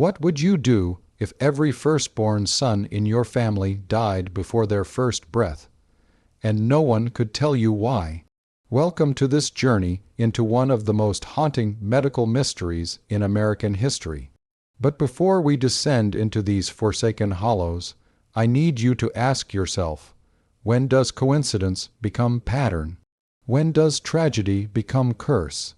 What would you do if every firstborn son in your family died before their first breath, and no one could tell you why? Welcome to this journey into one of the most haunting medical mysteries in American history. But before we descend into these forsaken hollows, I need you to ask yourself, when does coincidence become pattern? When does tragedy become curse?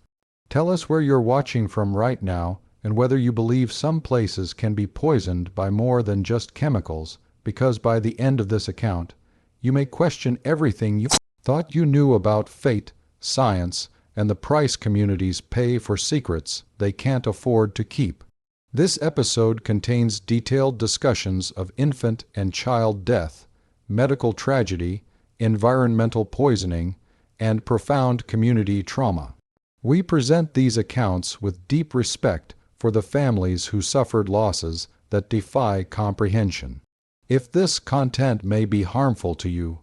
Tell us where you're watching from right now and whether you believe some places can be poisoned by more than just chemicals, because by the end of this account, you may question everything you thought you knew about fate, science, and the price communities pay for secrets they can't afford to keep. This episode contains detailed discussions of infant and child death, medical tragedy, environmental poisoning, and profound community trauma. We present these accounts with deep respect for the families who suffered losses that defy comprehension. If this content may be harmful to you,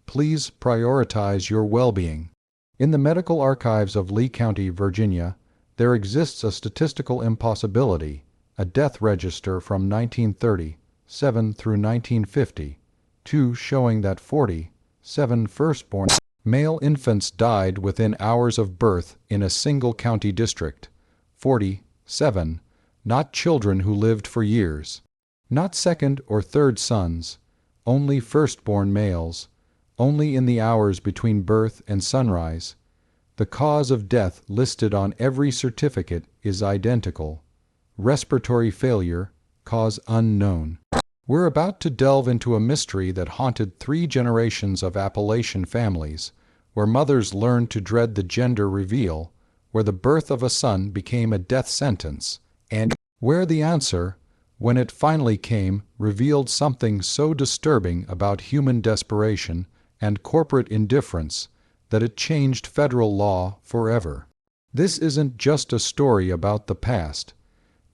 please prioritize your well-being. In the medical archives of Lee County, Virginia, there exists a statistical impossibility, a death register from 1937 through 1952, showing that 47 firstborn male infants died within hours of birth in a single county district. 47, not children who lived for years. Not second or third sons, only firstborn males, only in the hours between birth and sunrise. The cause of death listed on every certificate is identical. Respiratory failure, cause unknown. We're about to delve into a mystery that haunted 3 generations of Appalachian families, where mothers learned to dread the gender reveal, where the birth of a son became a death sentence, and where the answer, when it finally came, revealed something so disturbing about human desperation and corporate indifference that it changed federal law forever. This isn't just a story about the past.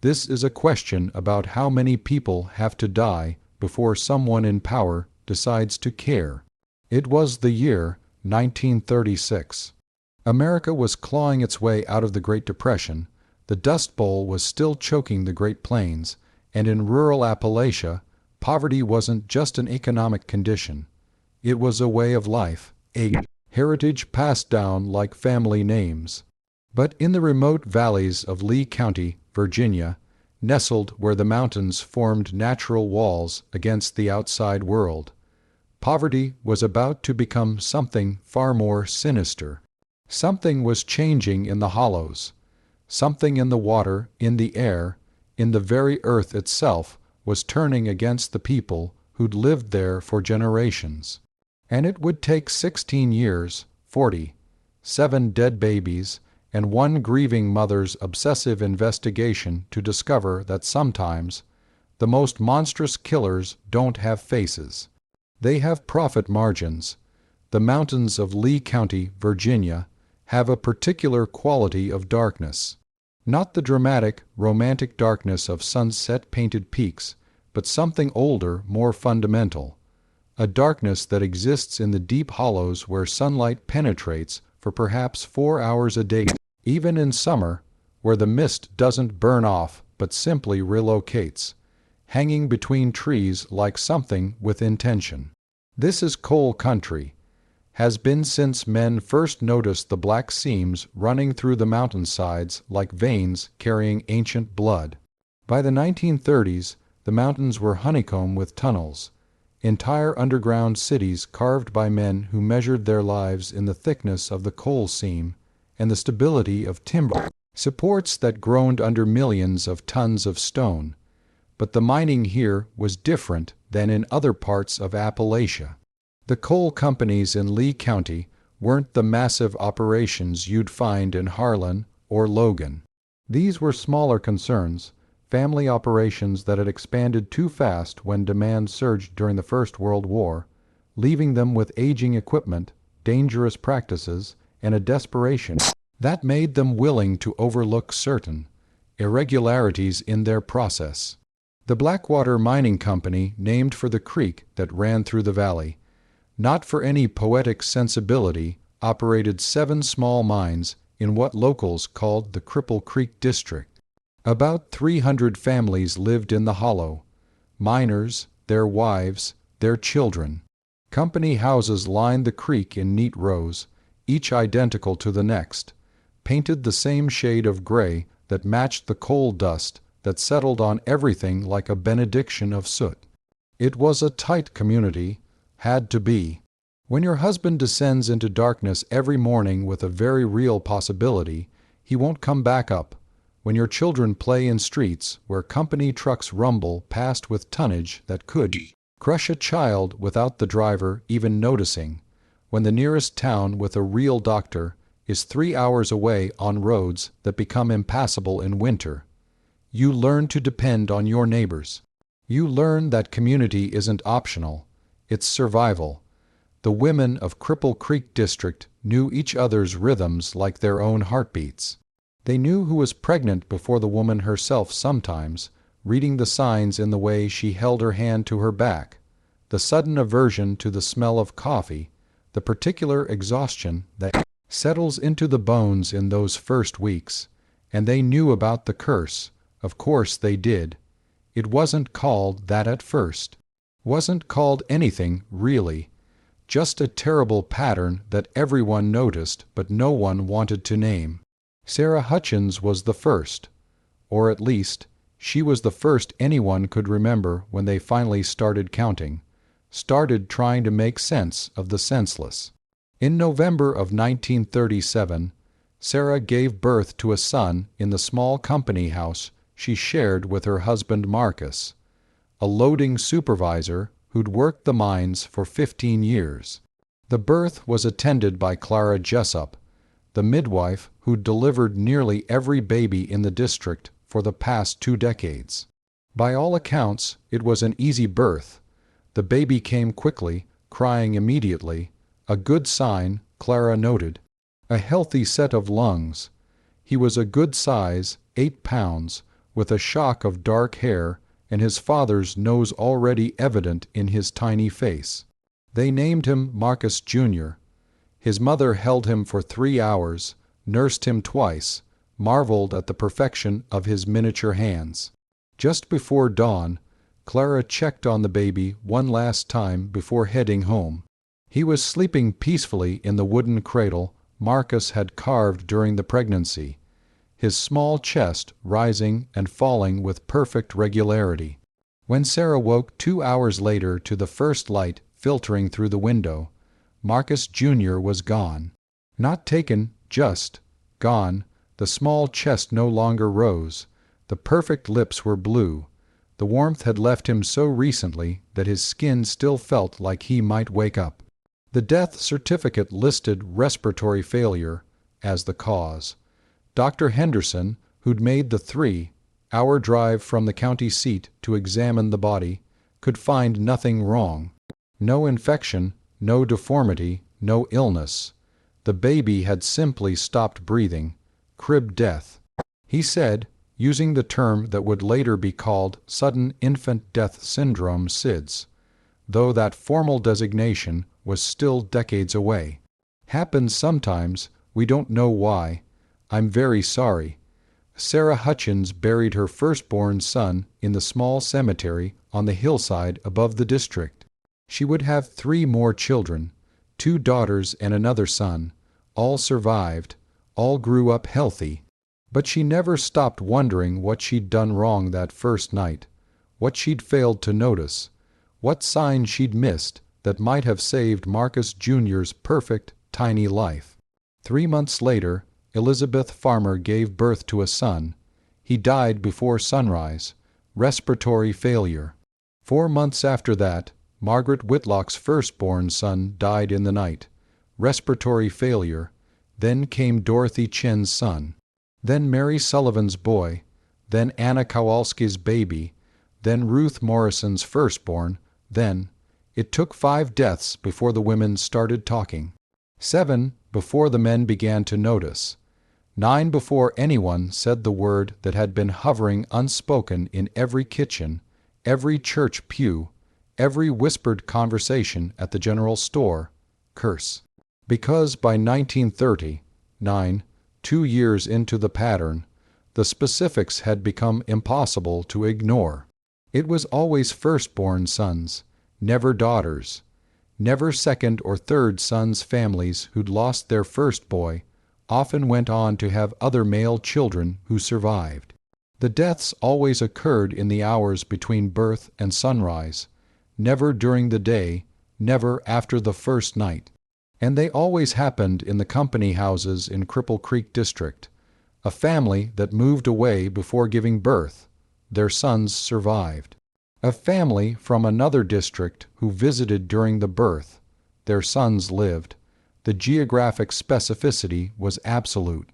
This is a question about how many people have to die before someone in power decides to care. It was the year 1936. America was clawing its way out of the Great Depression, the Dust Bowl was still choking the Great Plains, and in rural Appalachia, poverty wasn't just an economic condition. It was a way of life, a heritage passed down like family names. But in the remote valleys of Lee County, Virginia, nestled where the mountains formed natural walls against the outside world, poverty was about to become something far more sinister. Something was changing in the hollows. Something in the water, in the air, in the very earth itself was turning against the people who'd lived there for generations. And it would take 16 years, 47 dead babies, and one grieving mother's obsessive investigation to discover that sometimes the most monstrous killers don't have faces. They have profit margins. The mountains of Lee County, Virginia, have a particular quality of darkness. Not the dramatic, romantic darkness of sunset-painted peaks, but something older, more fundamental. A darkness that exists in the deep hollows where sunlight penetrates for perhaps 4 hours a day, even in summer, where the mist doesn't burn off but simply relocates, hanging between trees like something with intention. This is coal country, has been since men first noticed the black seams running through the mountainsides like veins carrying ancient blood. By the 1930s, the mountains were honeycombed with tunnels, entire underground cities carved by men who measured their lives in the thickness of the coal seam and the stability of timber, supports that groaned under millions of tons of stone. But the mining here was different than in other parts of Appalachia. The coal companies in Lee County weren't the massive operations you'd find in Harlan or Logan. These were smaller concerns, family operations that had expanded too fast when demand surged during the First World War, leaving them with aging equipment, dangerous practices, and a desperation that made them willing to overlook certain irregularities in their process. The Blackwater Mining Company, named for the creek that ran through the valley, not for any poetic sensibility, operated 7 small mines in what locals called the Cripple Creek District. About 300 families lived in the hollow. Miners, their wives, their children. Company houses lined the creek in neat rows, each identical to the next, painted the same shade of gray that matched the coal dust that settled on everything like a benediction of soot. It was a tight community, had to be. When your husband descends into darkness every morning with a very real possibility, he won't come back up. When your children play in streets where company trucks rumble past with tonnage that could crush a child without the driver even noticing, when the nearest town with a real doctor is 3 hours away on roads that become impassable in winter, you learn to depend on your neighbors. You learn that community isn't optional, it's survival. The women of Cripple Creek District knew each other's rhythms like their own heartbeats. They knew who was pregnant before the woman herself sometimes, reading the signs in the way she held her hand to her back, the sudden aversion to the smell of coffee, the particular exhaustion that settles into the bones in those first weeks. And they knew about the curse. Of course they did. It wasn't called that at first. Wasn't called anything, really. Just a terrible pattern that everyone noticed but no one wanted to name. Sarah Hutchins was the first. Or at least, she was the first anyone could remember when they finally started counting. Started trying to make sense of the senseless. In November of 1937, Sarah gave birth to a son in the small company house she shared with her husband Marcus, a loading supervisor who'd worked the mines for 15 years. The birth was attended by Clara Jessup, the midwife who'd delivered nearly every baby in the district for the past 2 decades. By all accounts, it was an easy birth. The baby came quickly, crying immediately, a good sign, Clara noted. A healthy set of lungs. He was a good size, 8 pounds, with a shock of dark hair and his father's nose already evident in his tiny face. They named him Marcus Jr. His mother held him for 3 hours, nursed him twice, marveled at the perfection of his miniature hands. Just before dawn, Clara checked on the baby one last time before heading home. He was sleeping peacefully in the wooden cradle Marcus had carved during the pregnancy, his small chest rising and falling with perfect regularity. When Sarah woke 2 hours later to the first light filtering through the window, Marcus Jr. was gone. Not taken, just gone. The small chest no longer rose. The perfect lips were blue. The warmth had left him so recently that his skin still felt like he might wake up. The death certificate listed respiratory failure as the cause. Dr. Henderson, who'd made the 3-hour drive from the county seat to examine the body, could find nothing wrong. No infection, no deformity, no illness. The baby had simply stopped breathing. Crib death. He said, using the term that would later be called Sudden Infant Death Syndrome SIDS, though that formal designation was still decades away. Happens sometimes, we don't know why. I'm very sorry. Sarah Hutchins buried her firstborn son in the small cemetery on the hillside above the district. She would have 3 more children, 2 daughters and another son. All survived, all grew up healthy. But she never stopped wondering what she'd done wrong that first night, what she'd failed to notice, what sign she'd missed that might have saved Marcus Jr.'s perfect, tiny life. 3 months later, Elizabeth Farmer gave birth to a son. He died before sunrise. Respiratory failure. 4 months after that, Margaret Whitlock's firstborn son died in the night. Respiratory failure. Then came Dorothy Chen's son. Then Mary Sullivan's boy. Then Anna Kowalski's baby. Then Ruth Morrison's firstborn. Then, it took 5 deaths before the women started talking. 7 before the men began to notice. 9 before anyone said the word that had been hovering unspoken in every kitchen, every church pew, every whispered conversation at the general store: curse. Because by 1930, 2 years into the pattern, the specifics had become impossible to ignore. It was always firstborn sons, never daughters. Never second or third sons. Families who'd lost their first boy often went on to have other male children who survived. The deaths always occurred in the hours between birth and sunrise, never during the day, never after the first night. And they always happened in the company houses in Cripple Creek District. A family that moved away before giving birth, their sons survived. A family from another district who visited during the birth, their sons lived. The geographic specificity was absolute.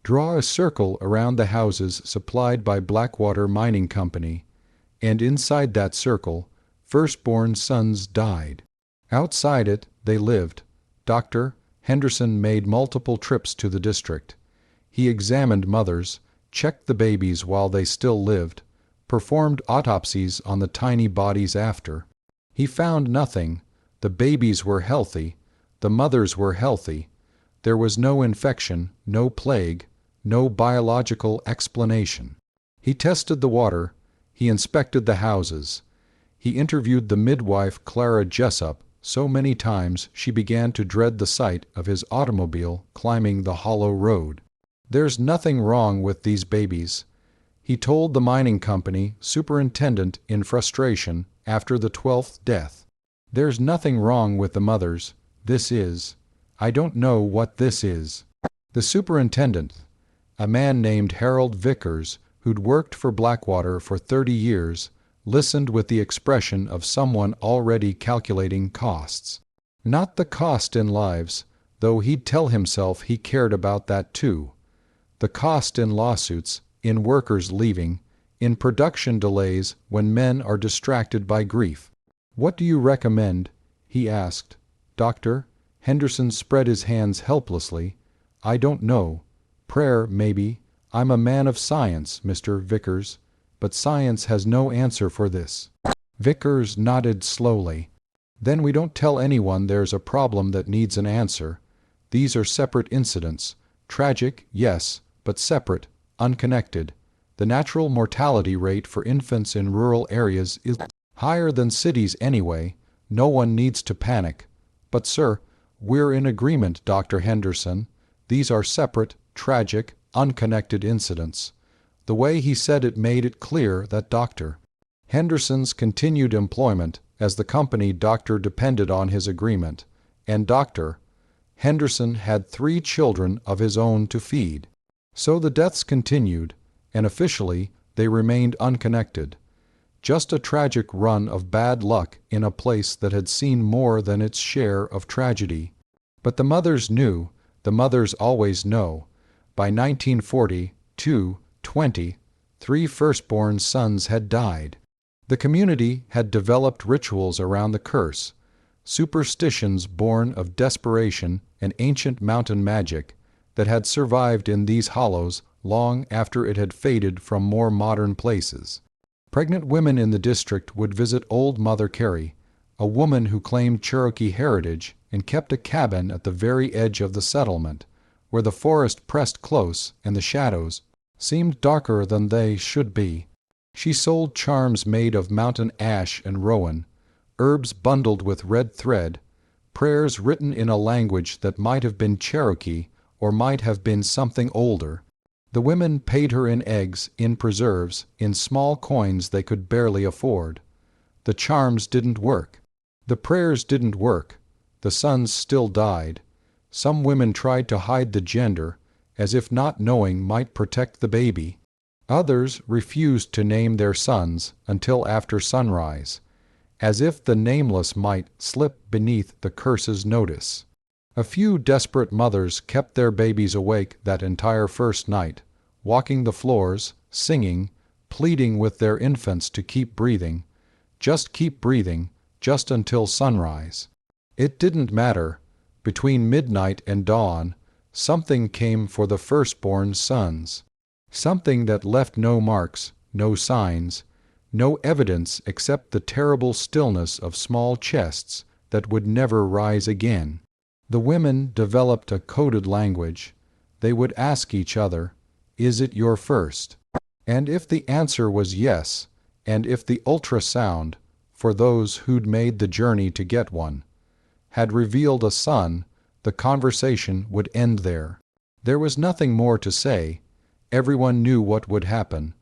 Draw a circle around the houses supplied by Blackwater Mining Company, and inside that circle, firstborn sons died. Outside it, they lived. Dr. Henderson made multiple trips to the district. He examined mothers, checked the babies while they still lived, performed autopsies on the tiny bodies after. He found nothing. The babies were healthy. The mothers were healthy. There was no infection, no plague, no biological explanation. He tested the water. He inspected the houses. He interviewed the midwife Clara Jessup so many times she began to dread the sight of his automobile climbing the hollow road. There's nothing wrong with these babies, he told the mining company superintendent in frustration after the 12th death. There's nothing wrong with the mothers. I don't know what this is. The superintendent, a man named Harold Vickers, who'd worked for Blackwater for 30 years, listened with the expression of someone already calculating costs. Not the cost in lives, though he'd tell himself he cared about that too. The cost in lawsuits, in workers leaving, in production delays when men are distracted by grief. "What do you recommend?" he asked. "Doctor?" Henderson spread his hands helplessly. "I don't know. Prayer, maybe. I'm a man of science, Mr. Vickers, but science has no answer for this." Vickers nodded slowly. "Then we don't tell anyone there's a problem that needs an answer. These are separate incidents. Tragic, yes, but separate, unconnected. The natural mortality rate for infants in rural areas is higher than cities anyway. No one needs to panic. But sir, we're in agreement, Dr. Henderson. These are separate, tragic, unconnected incidents." The way he said it made it clear that Dr. Henderson's continued employment as the company doctor depended on his agreement, and Dr. Henderson had 3 children of his own to feed. So the deaths continued, and officially they remained unconnected. Just a tragic run of bad luck in a place that had seen more than its share of tragedy. But the mothers knew, the mothers always know. By 1940, 3 firstborn sons had died. The community had developed rituals around the curse, superstitions born of desperation and ancient mountain magic that had survived in these hollows long after it had faded from more modern places. Pregnant women in the district would visit old Mother Carey, a woman who claimed Cherokee heritage and kept a cabin at the very edge of the settlement, where the forest pressed close and the shadows seemed darker than they should be. She sold charms made of mountain ash and rowan, herbs bundled with red thread, prayers written in a language that might have been Cherokee or might have been something older. The women paid her in eggs, in preserves, in small coins they could barely afford. The charms didn't work. The prayers didn't work. The sons still died. Some women tried to hide the gender, as if not knowing might protect the baby. Others refused to name their sons until after sunrise, as if the nameless might slip beneath the curse's notice. A few desperate mothers kept their babies awake that entire first night, walking the floors, singing, pleading with their infants to keep breathing, just until sunrise. It didn't matter. Between midnight and dawn, something came for the firstborn sons. Something that left no marks, no signs, no evidence except the terrible stillness of small chests that would never rise again. The women developed a coded language. They would ask each other, Is it your first? And if the answer was yes, and if the ultrasound, for those who'd made the journey to get one, had revealed a son, the conversation would end there. There was nothing more to say. Everyone knew what would happen.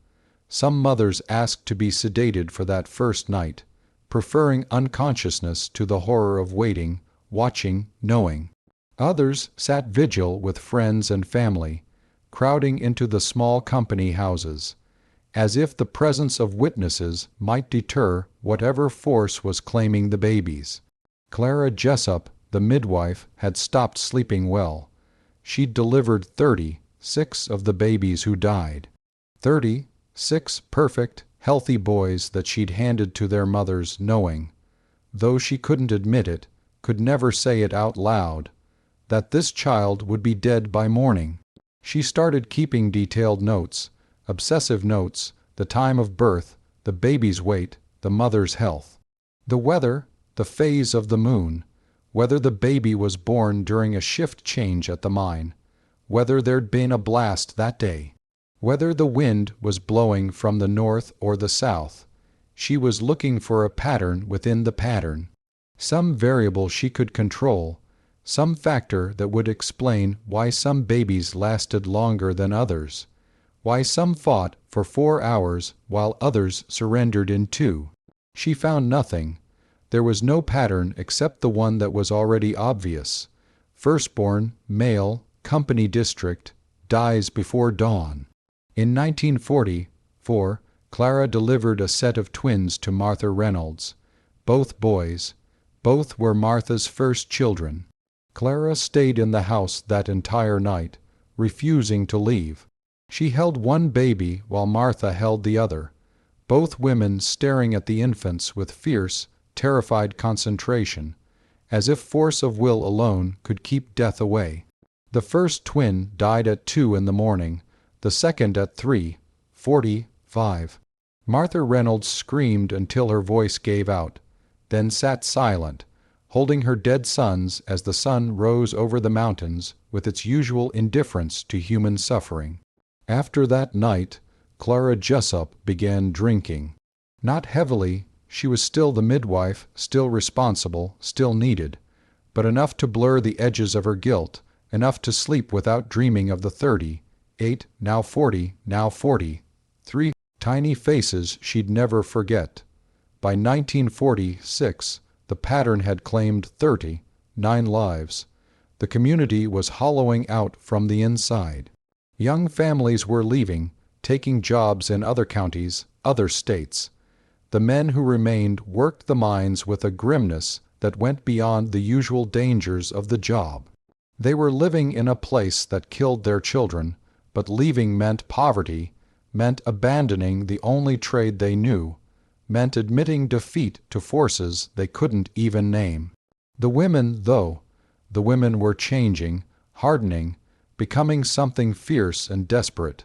Some mothers asked to be sedated for that first night, preferring unconsciousness to the horror of waiting, watching, knowing. Others sat vigil with friends and family, crowding into the small company houses, as if the presence of witnesses might deter whatever force was claiming the babies. Clara Jessup, the midwife, had stopped sleeping well. She'd delivered 36 of the babies who died. 36 perfect, healthy boys that she'd handed to their mothers knowing, though she couldn't admit it, could never say it out loud, that this child would be dead by morning. She started keeping detailed notes, obsessive notes, the time of birth, the baby's weight, the mother's health, the weather, the phase of the moon, whether the baby was born during a shift change at the mine, whether there'd been a blast that day, whether the wind was blowing from the north or the south. She was looking for a pattern within the pattern, some variable she could control, some factor that would explain why some babies lasted longer than others, why some fought for 4 hours while others surrendered in 2. She found nothing. There was no pattern except the one that was already obvious. Firstborn, male, company district, dies before dawn. In 1944, Clara delivered a set of twins to Martha Reynolds. Both boys. Both were Martha's first children. Clara stayed in the house that entire night, refusing to leave. She held one baby while Martha held the other, both women staring at the infants with fierce, terrified concentration, as if force of will alone could keep death away. The first twin died at 2 in the morning, the second at 3:45. Martha Reynolds screamed until her voice gave out, then sat silent, holding her dead sons as the sun rose over the mountains with its usual indifference to human suffering. After that night, Clara Jessup began drinking. Not heavily. She was still the midwife, still responsible, still needed, but enough to blur the edges of her guilt, enough to sleep without dreaming of the 38, now 40, now 43 tiny faces she'd never forget. By 1946, the pattern had claimed 39 lives. The community was hollowing out from the inside. Young families were leaving, taking jobs in other counties, other states. The men who remained worked the mines with a grimness that went beyond the usual dangers of the job. They were living in a place that killed their children, but leaving meant poverty, meant abandoning the only trade they knew, meant admitting defeat to forces they couldn't even name. The women, though, the women were changing, hardening, becoming something fierce and desperate,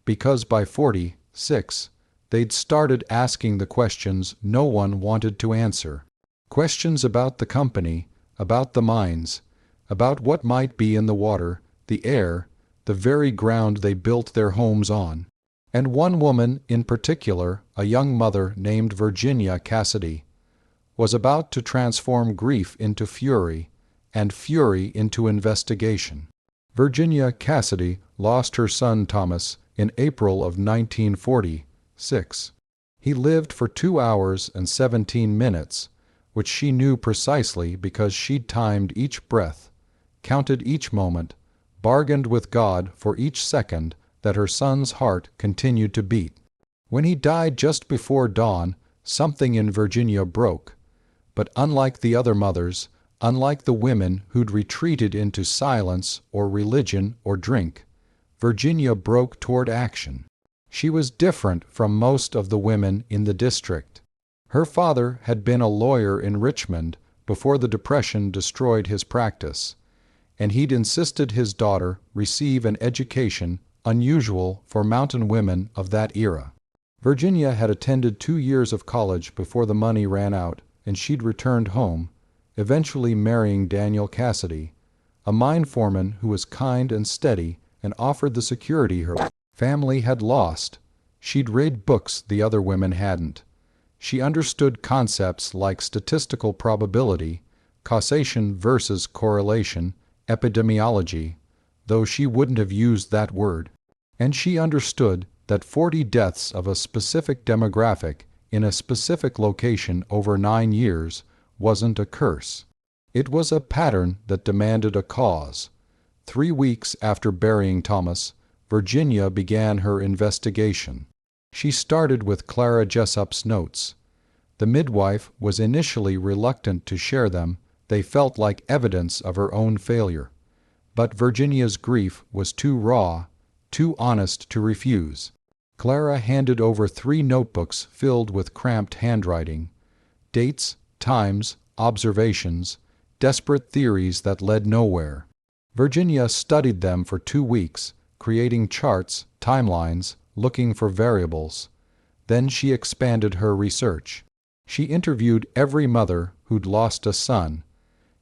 because by 46, they'd started asking the questions no one wanted to answer. Questions about the company, about the mines, about what might be in the water, the air, the very ground they built their homes on. And one woman in particular, a young mother named Virginia Cassidy, was about to transform grief into fury, and fury into investigation. Virginia Cassidy lost her son Thomas in April of 1946. He lived for 2 hours and 17 minutes, which she knew precisely because she'd timed each breath, counted each moment, bargained with God for each second that her son's heart continued to beat. When he died just before dawn, something in Virginia broke. But unlike the other mothers, unlike the women who'd retreated into silence or religion or drink, Virginia broke toward action. She was different from most of the women in the district. Her father had been a lawyer in Richmond before the Depression destroyed his practice, and he'd insisted his daughter receive an education unusual for mountain women of that era. Virginia had attended 2 years of college before the money ran out, and she'd returned home, eventually marrying Daniel Cassidy, a mine foreman who was kind and steady and offered the security her Family had lost. She'd read books the other women hadn't. She understood concepts like statistical probability, causation versus correlation, epidemiology, though she wouldn't have used that word. And she understood that 40 deaths of a specific demographic in a specific location over 9 years wasn't a curse. It was a pattern that demanded a cause. 3 weeks after burying Thomas, Virginia began her investigation. She started with Clara Jessup's notes. The midwife was initially reluctant to share them. They felt like evidence of her own failure. But Virginia's grief was too raw, too honest to refuse. Clara handed over 3 notebooks filled with cramped handwriting. Dates, times, observations, desperate theories that led nowhere. Virginia studied them for 2 weeks, creating charts, timelines, looking for variables. Then she expanded her research. She interviewed every mother who'd lost a son.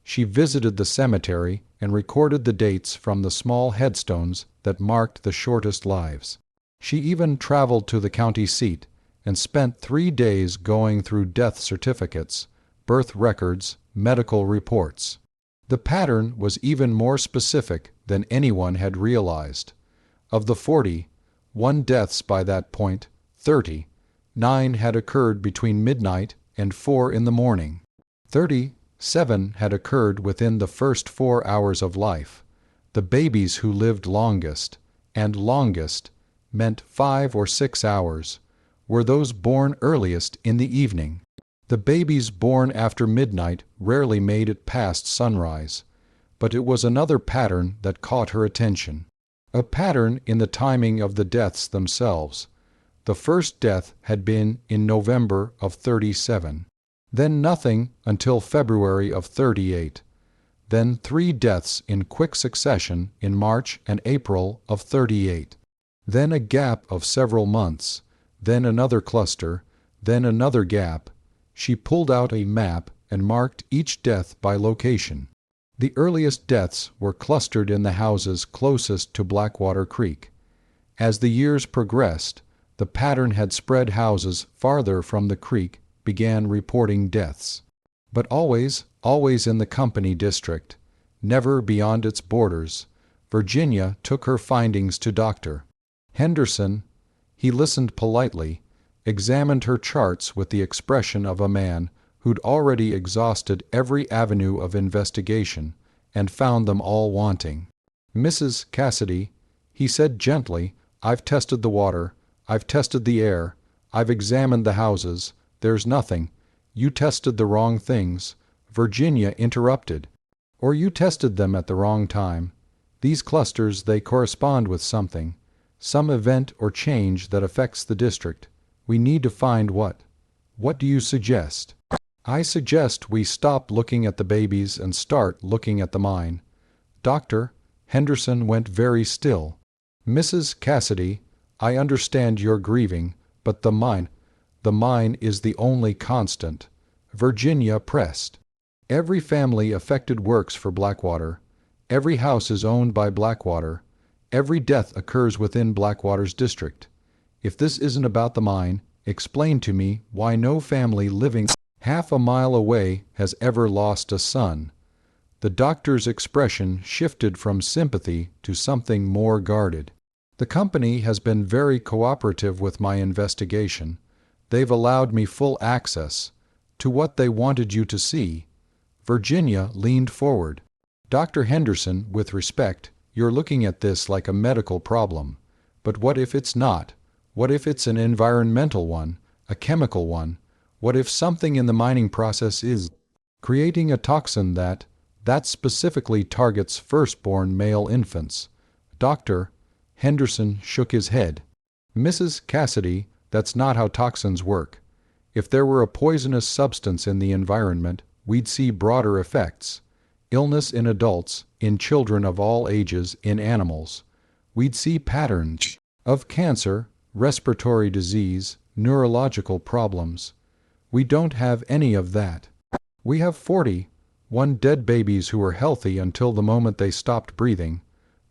She visited the cemetery and recorded the dates from the small headstones that marked the shortest lives. She even traveled to the county seat and spent 3 days going through death certificates, birth records, medical reports. The pattern was even more specific than anyone had realized. Of the 41 deaths by that point, 39 had occurred between midnight and 4 in the morning. 37 had occurred within the first 4 hours of life. The babies who lived longest, and longest meant 5 or 6 hours, were those born earliest in the evening. The babies born after midnight rarely made it past sunrise, but it was another pattern that caught her attention. A pattern in the timing of the deaths themselves. The first death had been in November of 37. Then nothing until February of 38. Then 3 deaths in quick succession in March and April of 38. Then a gap of several months. Then another cluster. Then another gap. She pulled out a map and marked each death by location. The earliest deaths were clustered in the houses closest to Blackwater Creek. As the years progressed, the pattern had spread. Houses farther from the creek began reporting deaths. But always in the Company District, never beyond its borders. Virginia took her findings to Dr. Henderson. He listened politely, examined her charts with the expression of a man who'd already exhausted every avenue of investigation and found them all wanting. "Mrs. Cassidy," he said gently, "I've tested the water, I've tested the air, I've examined the houses. There's nothing. You tested the wrong things." Virginia interrupted. "Or you tested them at the wrong time. These clusters, they correspond with something. Some event or change that affects the district. We need to find what. What do you suggest?" "I suggest we stop looking at the babies and start looking at the mine." Dr. Henderson went very still. "Mrs. Cassidy, I understand you're grieving, but the mine is the only constant." Virginia pressed. "Every family affected works for Blackwater. Every house is owned by Blackwater. Every death occurs within Blackwater's district. If this isn't about the mine, explain to me why no family living half a mile away has ever lost a son." The doctor's expression shifted from sympathy to something more guarded. "The company has been very cooperative with my investigation. They've allowed me full access to what they wanted you to see." Virginia leaned forward. "Dr. Henderson, with respect, you're looking at this like a medical problem. But what if it's not? What if it's an environmental one, a chemical one? What if something in the mining process is creating a toxin that specifically targets firstborn male infants?" Dr. Henderson shook his head. "Mrs. Cassidy, that's not how toxins work. If there were a poisonous substance in the environment, we'd see broader effects. Illness in adults, in children of all ages, in animals. We'd see patterns of cancer, respiratory disease, neurological problems. We don't have any of that. We have 41 dead babies who were healthy until the moment they stopped breathing.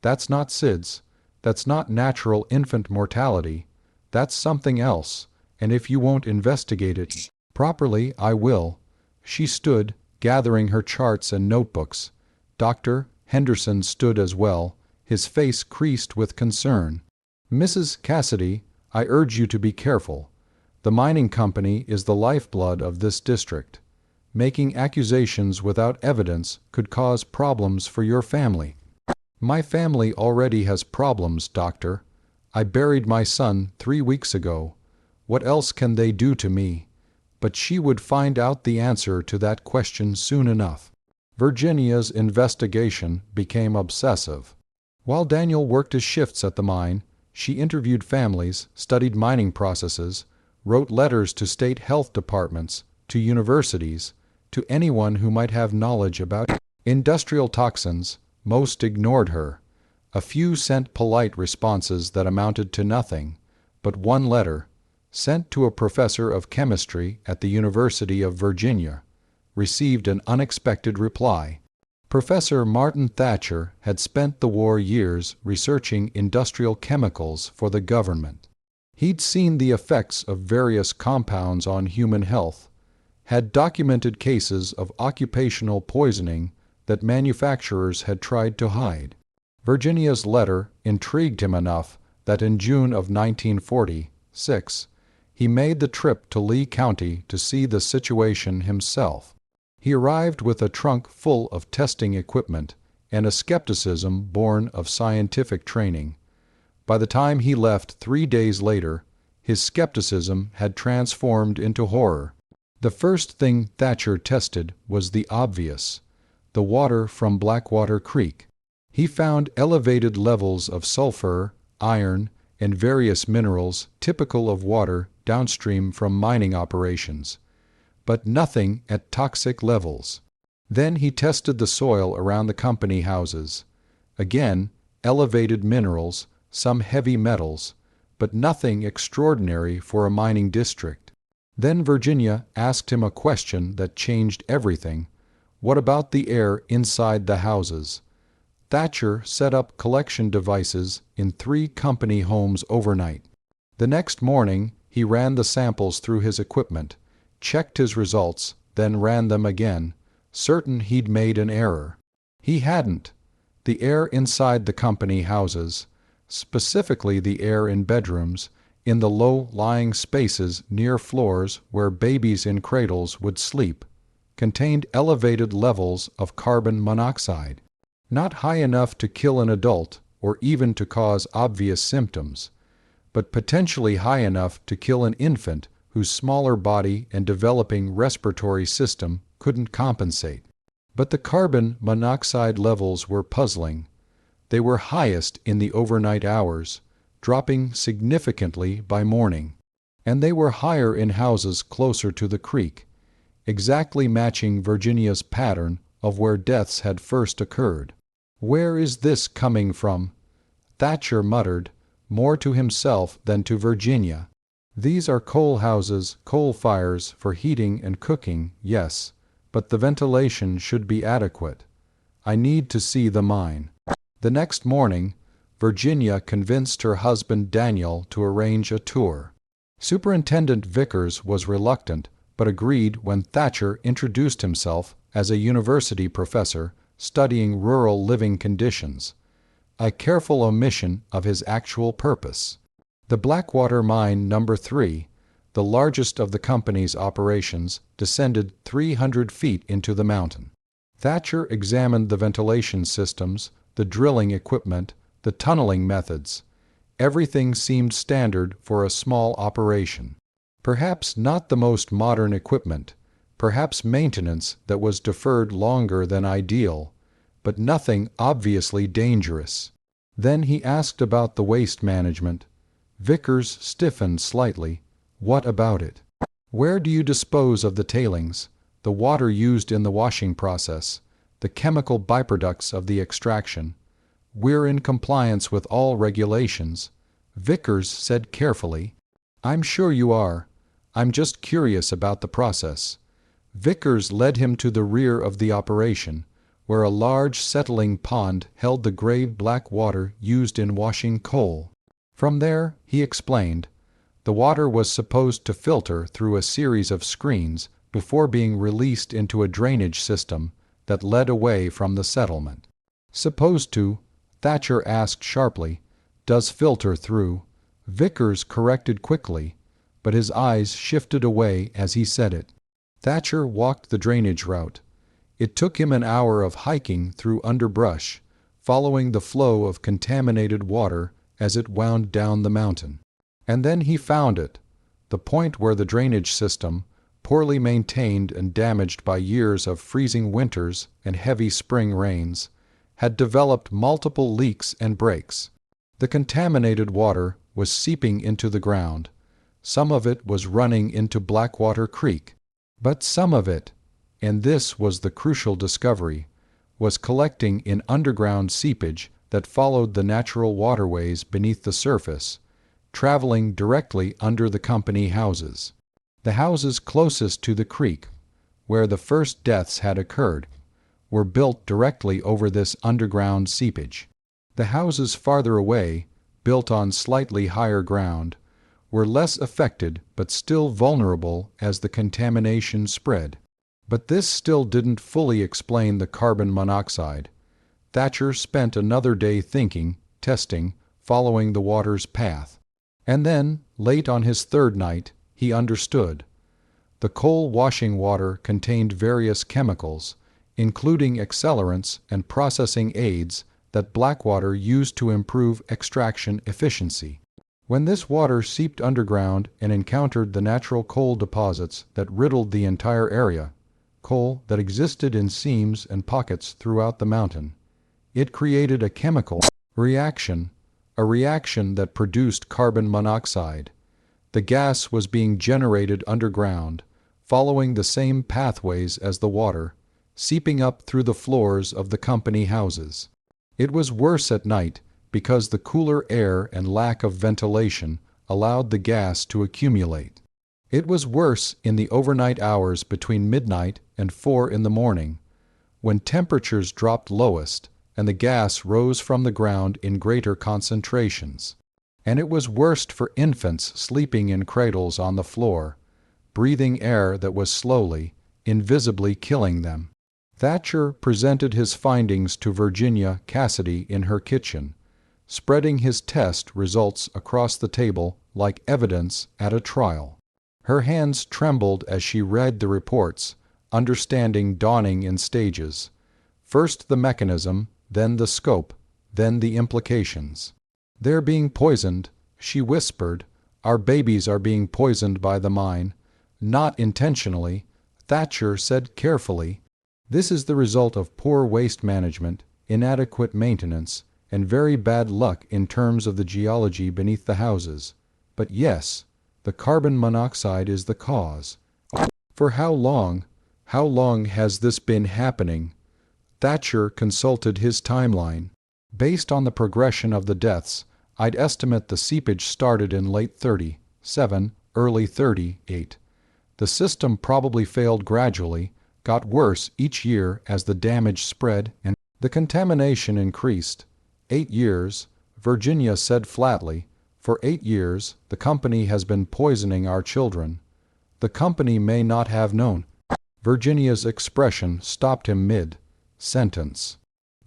That's not SIDS. That's not natural infant mortality. That's something else, and if you won't investigate it properly, I will." She stood, gathering her charts and notebooks. Dr. Henderson stood as well, his face creased with concern. "Mrs. Cassidy, I urge you to be careful. The mining company is the lifeblood of this district. Making accusations without evidence could cause problems for your family." "My family already has problems, doctor. I buried my son 3 weeks ago. What else can they do to me?" But she would find out the answer to that question soon enough. Virginia's investigation became obsessive. While Daniel worked his shifts at the mine, she interviewed families, studied mining processes, wrote letters to state health departments, to universities, to anyone who might have knowledge about industrial toxins. Most ignored her. A few sent polite responses that amounted to nothing, but one letter, sent to a professor of chemistry at the University of Virginia, received an unexpected reply. Professor Martin Thatcher had spent the war years researching industrial chemicals for the government. He'd seen the effects of various compounds on human health, had documented cases of occupational poisoning that manufacturers had tried to hide. Virginia's letter intrigued him enough that in June of 1946, he made the trip to Lee County to see the situation himself. He arrived with a trunk full of testing equipment and a skepticism born of scientific training. By the time he left 3 days later, his skepticism had transformed into horror. The first thing Thatcher tested was the obvious: the water from Blackwater Creek. He found elevated levels of sulfur, iron, and various minerals typical of water downstream from mining operations, but nothing at toxic levels. Then he tested the soil around the company houses. Again, elevated minerals, some heavy metals, but nothing extraordinary for a mining district. Then Virginia asked him a question that changed everything. What about the air inside the houses? Thatcher set up collection devices in 3 company homes overnight. The next morning, he ran the samples through his equipment, checked his results, then ran them again, certain he'd made an error. He hadn't. The air inside the company houses, specifically the air in bedrooms, in the low-lying spaces near floors where babies in cradles would sleep, contained elevated levels of carbon monoxide. Not high enough to kill an adult or even to cause obvious symptoms, but potentially high enough to kill an infant whose smaller body and developing respiratory system couldn't compensate. But the carbon monoxide levels were puzzling. They were highest in the overnight hours, dropping significantly by morning, and they were higher in houses closer to the creek, exactly matching Virginia's pattern of where deaths had first occurred. "Where is this coming from?" Thatcher muttered, more to himself than to Virginia. "These are coal houses, coal fires for heating and cooking, yes, but the ventilation should be adequate. I need to see the mine." The next morning, Virginia convinced her husband Daniel to arrange a tour. Superintendent Vickers was reluctant, but agreed when Thatcher introduced himself as a university professor studying rural living conditions, a careful omission of his actual purpose. The Blackwater Mine No. 3, the largest of the company's operations, descended 300 feet into the mountain. Thatcher examined the ventilation systems, the drilling equipment, the tunneling methods. Everything seemed standard for a small operation. Perhaps not the most modern equipment, perhaps maintenance that was deferred longer than ideal, but nothing obviously dangerous. Then he asked about the waste management. Vickers stiffened slightly. What about it? "Where do you dispose of the tailings, the water used in the washing process, the chemical byproducts of the extraction?" "We're in compliance with all regulations," Vickers said carefully. "I'm sure you are. I'm just curious about the process." Vickers led him to the rear of the operation, where a large settling pond held the gray black water used in washing coal. From there, he explained, the water was supposed to filter through a series of screens before being released into a drainage system that led away from the settlement. Supposed to, Thatcher asked sharply, does filter through? Vickers corrected quickly, but his eyes shifted away as he said it. Thatcher walked the drainage route. It took him an hour of hiking through underbrush, following the flow of contaminated water as it wound down the mountain. And then he found it, the point where the drainage system, poorly maintained and damaged by years of freezing winters and heavy spring rains, had developed multiple leaks and breaks. The contaminated water was seeping into the ground. Some of it was running into Blackwater Creek, but some of it, and this was the crucial discovery, was collecting in underground seepage that followed the natural waterways beneath the surface, traveling directly under the company houses. The houses closest to the creek, where the first deaths had occurred, were built directly over this underground seepage. The houses farther away, built on slightly higher ground, were less affected but still vulnerable as the contamination spread. But this still didn't fully explain the carbon monoxide. Thatcher spent another day thinking, testing, following the water's path. And then, late on his third night, he understood. The coal washing water contained various chemicals, including accelerants and processing aids that Blackwater used to improve extraction efficiency. When this water seeped underground and encountered the natural coal deposits that riddled the entire area, coal that existed in seams and pockets throughout the mountain, it created a chemical reaction, a reaction that produced carbon monoxide. The gas was being generated underground, following the same pathways as the water, seeping up through the floors of the company houses. It was worse at night because the cooler air and lack of ventilation allowed the gas to accumulate. It was worse in the overnight hours between midnight and 4 in the morning, when temperatures dropped lowest and the gas rose from the ground in greater concentrations. And it was worst for infants sleeping in cradles on the floor, breathing air that was slowly, invisibly killing them. Thatcher presented his findings to Virginia Cassidy in her kitchen, spreading his test results across the table like evidence at a trial. Her hands trembled as she read the reports, understanding dawning in stages. First the mechanism, then the scope, then the implications. They're being poisoned, she whispered. Our babies are being poisoned by the mine. Not intentionally, Thatcher said carefully. This is the result of poor waste management, inadequate maintenance, and very bad luck in terms of the geology beneath the houses. But yes, the carbon monoxide is the cause. For how long has this been happening? Thatcher consulted his timeline. Based on the progression of the deaths, I'd estimate the seepage started in late 37, early 38. The system probably failed gradually, got worse each year as the damage spread and the contamination increased. 8 years, Virginia said flatly. For 8 years, the company has been poisoning our children. The company may not have known. Virginia's expression stopped him mid-sentence.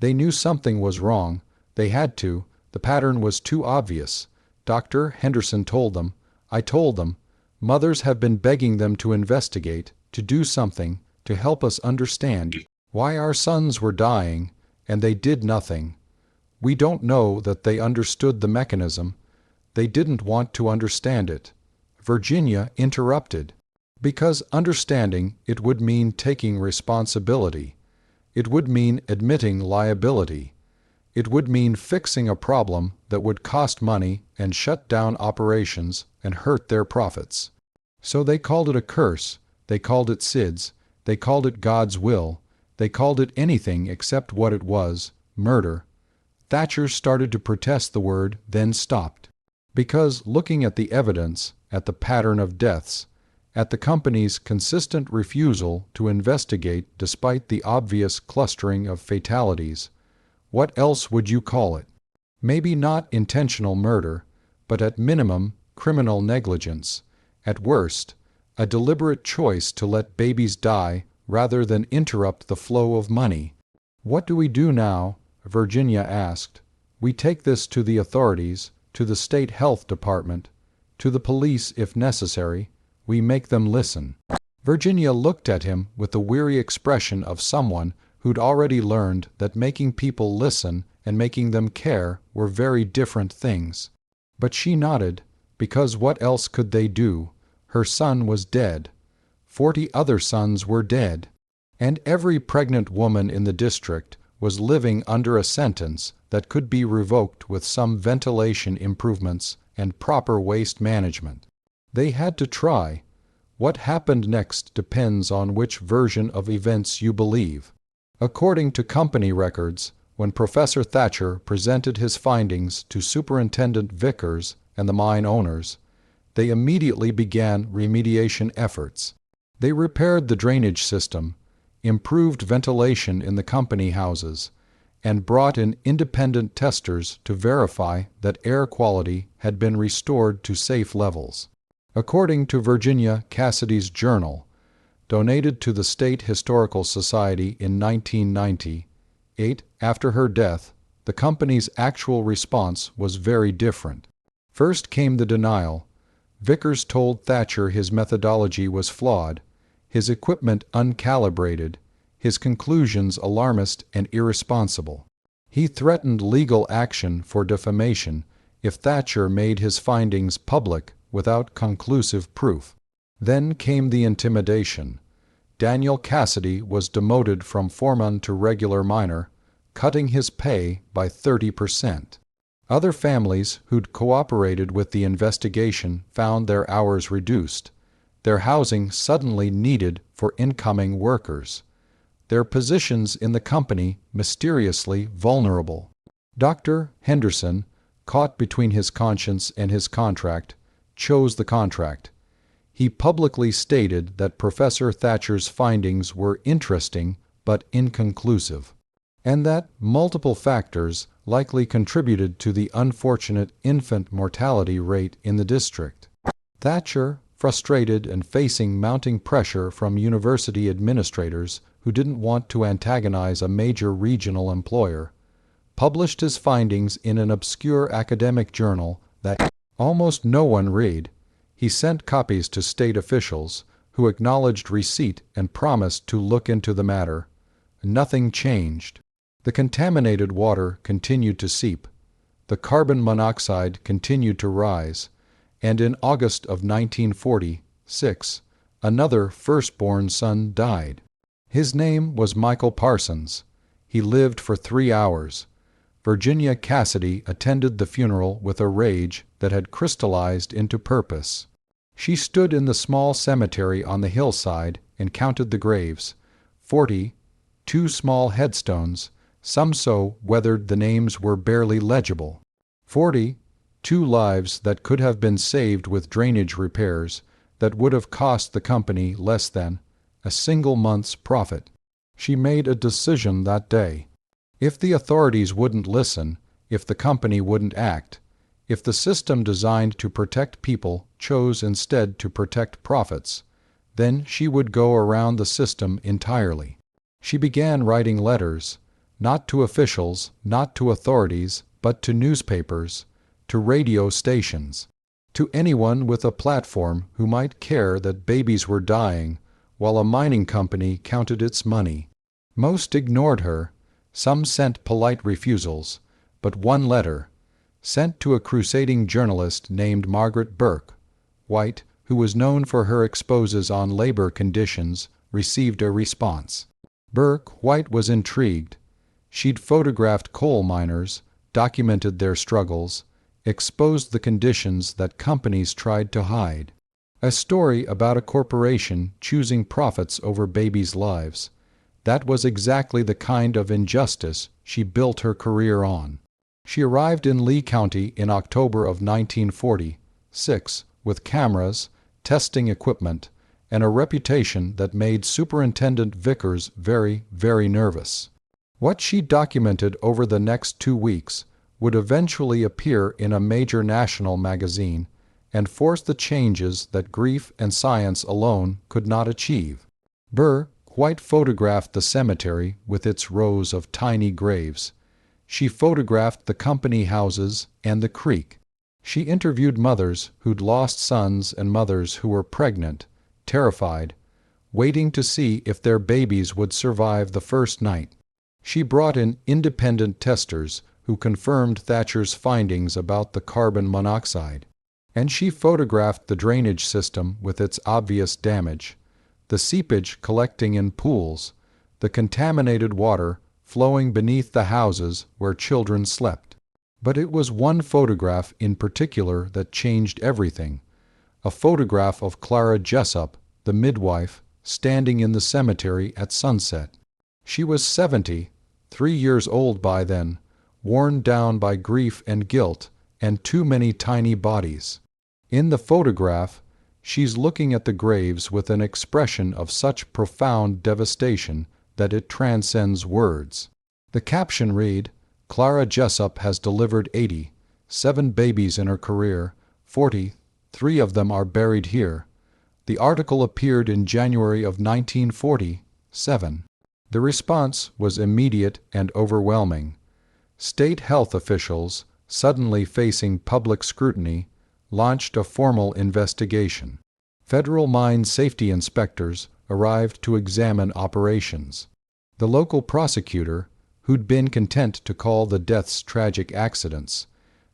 They knew something was wrong. They had to. The pattern was too obvious. Dr. Henderson told them. I told them. Mothers have been begging them to investigate, to do something, to help us understand why our sons were dying, and they did nothing. We don't know that they understood the mechanism. They didn't want to understand it. Virginia interrupted. Because understanding it would mean taking responsibility. It would mean admitting liability. It would mean fixing a problem that would cost money and shut down operations and hurt their profits. So they called it a curse. They called it SIDS. They called it God's will. They called it anything except what it was, murder. Thatcher started to protest the word, then stopped. Because looking at the evidence, at the pattern of deaths, at the company's consistent refusal to investigate despite the obvious clustering of fatalities. What else would you call it? Maybe not intentional murder, but at minimum, criminal negligence. At worst, a deliberate choice to let babies die rather than interrupt the flow of money. What do we do now? Virginia asked. We take this to the authorities, to the state health department, to the police if necessary. We make them listen. Virginia looked at him with the weary expression of someone who'd already learned that making people listen and making them care were very different things. But she nodded, because what else could they do? Her son was dead. 40 other sons were dead. And every pregnant woman in the district was living under a sentence that could be revoked with some ventilation improvements and proper waste management. They had to try. What happened next depends on which version of events you believe. According to company records, when Professor Thatcher presented his findings to Superintendent Vickers and the mine owners, they immediately began remediation efforts. They repaired the drainage system, improved ventilation in the company houses, and brought in independent testers to verify that air quality had been restored to safe levels. According to Virginia Cassidy's journal, donated to the State Historical Society in 1998, after her death, the company's actual response was very different. First came the denial. Vickers told Thatcher his methodology was flawed, his equipment uncalibrated, his conclusions alarmist and irresponsible. He threatened legal action for defamation if Thatcher made his findings public without conclusive proof. Then came the intimidation. Daniel Cassidy was demoted from foreman to regular miner, cutting his pay by 30%. Other families who'd cooperated with the investigation found their hours reduced, their housing suddenly needed for incoming workers, their positions in the company mysteriously vulnerable. Dr. Henderson, caught between his conscience and his contract, chose the contract. He publicly stated that Professor Thatcher's findings were interesting but inconclusive, and that multiple factors likely contributed to the unfortunate infant mortality rate in the district. Thatcher, frustrated and facing mounting pressure from university administrators who didn't want to antagonize a major regional employer, published his findings in an obscure academic journal that almost no one read. He sent copies to state officials, who acknowledged receipt and promised to look into the matter. Nothing changed. The contaminated water continued to seep. The carbon monoxide continued to rise, and in August of 1946, another firstborn son died. His name was Michael Parsons. He lived for 3 hours. Virginia Cassidy attended the funeral with a rage that had crystallized into purpose. She stood in the small cemetery on the hillside and counted the graves. 40, 2 small headstones, some so weathered the names were barely legible. 40, 2 lives that could have been saved with drainage repairs that would have cost the company less than a single month's profit. She made a decision that day. If the authorities wouldn't listen, if the company wouldn't act, if the system designed to protect people chose instead to protect profits, then she would go around the system entirely. She began writing letters, not to officials, not to authorities, but to newspapers, to radio stations, to anyone with a platform who might care that babies were dying while a mining company counted its money. Most ignored her. Some sent polite refusals, but one letter, sent to a crusading journalist named Margaret Burke, white, who was known for her exposes on labor conditions, received a response. Burke, white, was intrigued. She'd photographed coal miners, documented their struggles, exposed the conditions that companies tried to hide. A story about a corporation choosing profits over babies' lives. That was exactly the kind of injustice she built her career on. She arrived in Lee County in October of 1946 with cameras, testing equipment, and a reputation that made Superintendent Vickers very, very nervous. What she documented over the next 2 weeks would eventually appear in a major national magazine and force the changes that grief and science alone could not achieve. Burr quite photographed the cemetery with its rows of tiny graves. She photographed the company houses and the creek. She interviewed mothers who'd lost sons and mothers who were pregnant, terrified, waiting to see if their babies would survive the first night. She brought in independent testers who confirmed Thatcher's findings about the carbon monoxide. And she photographed the drainage system with its obvious damage, the seepage collecting in pools, the contaminated water flowing beneath the houses where children slept. But it was one photograph in particular that changed everything, a photograph of Clara Jessup, the midwife, standing in the cemetery at sunset. She was 70, 3 years old by then, worn down by grief and guilt and too many tiny bodies. In the photograph, she's looking at the graves with an expression of such profound devastation that it transcends words. The caption read, "Clara Jessup has delivered 80, 7 babies in her career, 40, 3 of them are buried here." The article appeared in January of 1947. The response was immediate and overwhelming. State health officials, suddenly facing public scrutiny, launched a formal investigation. Federal mine safety inspectors arrived to examine operations. The local prosecutor, who'd been content to call the deaths tragic accidents,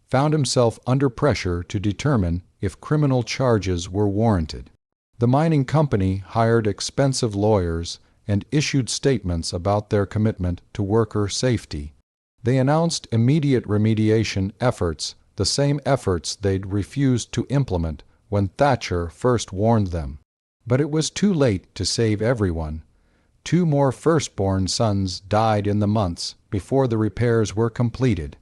found himself under pressure to determine if criminal charges were warranted. The mining company hired expensive lawyers and issued statements about their commitment to worker safety. They announced immediate remediation efforts, the same efforts they'd refused to implement when Thatcher first warned them. But it was too late to save everyone. 2 more firstborn sons died in the months before the repairs were completed.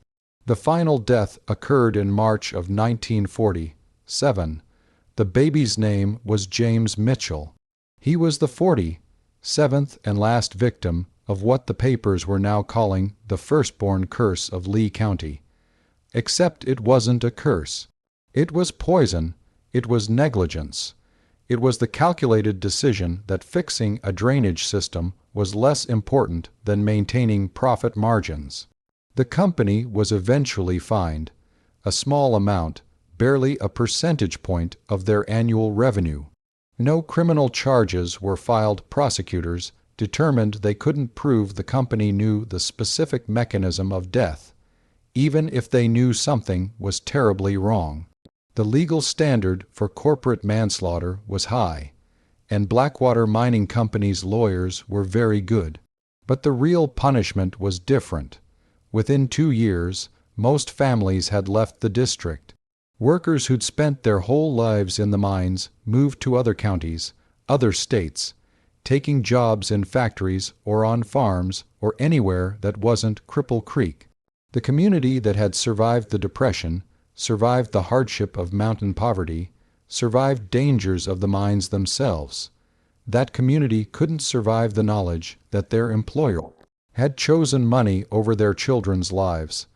The final death occurred in March of 1947. The baby's name was James Mitchell. He was the 47th and last victim of what the papers were now calling the Firstborn Curse of Lee County. Except it wasn't a curse. It was poison. It was negligence. It was the calculated decision that fixing a drainage system was less important than maintaining profit margins. The company was eventually fined, a small amount, barely a percentage point of their annual revenue. No criminal charges were filed. Prosecutors determined they couldn't prove the company knew the specific mechanism of death, even if they knew something was terribly wrong. The legal standard for corporate manslaughter was high, and Blackwater Mining Company's lawyers were very good. But the real punishment was different. Within 2 years, most families had left the district. Workers who'd spent their whole lives in the mines moved to other counties, other states, taking jobs in factories or on farms or anywhere that wasn't Cripple Creek. The community that had survived the Depression, survived the hardship of mountain poverty, survived dangers of the mines themselves. That community couldn't survive the knowledge that their employer had chosen money over their children's lives.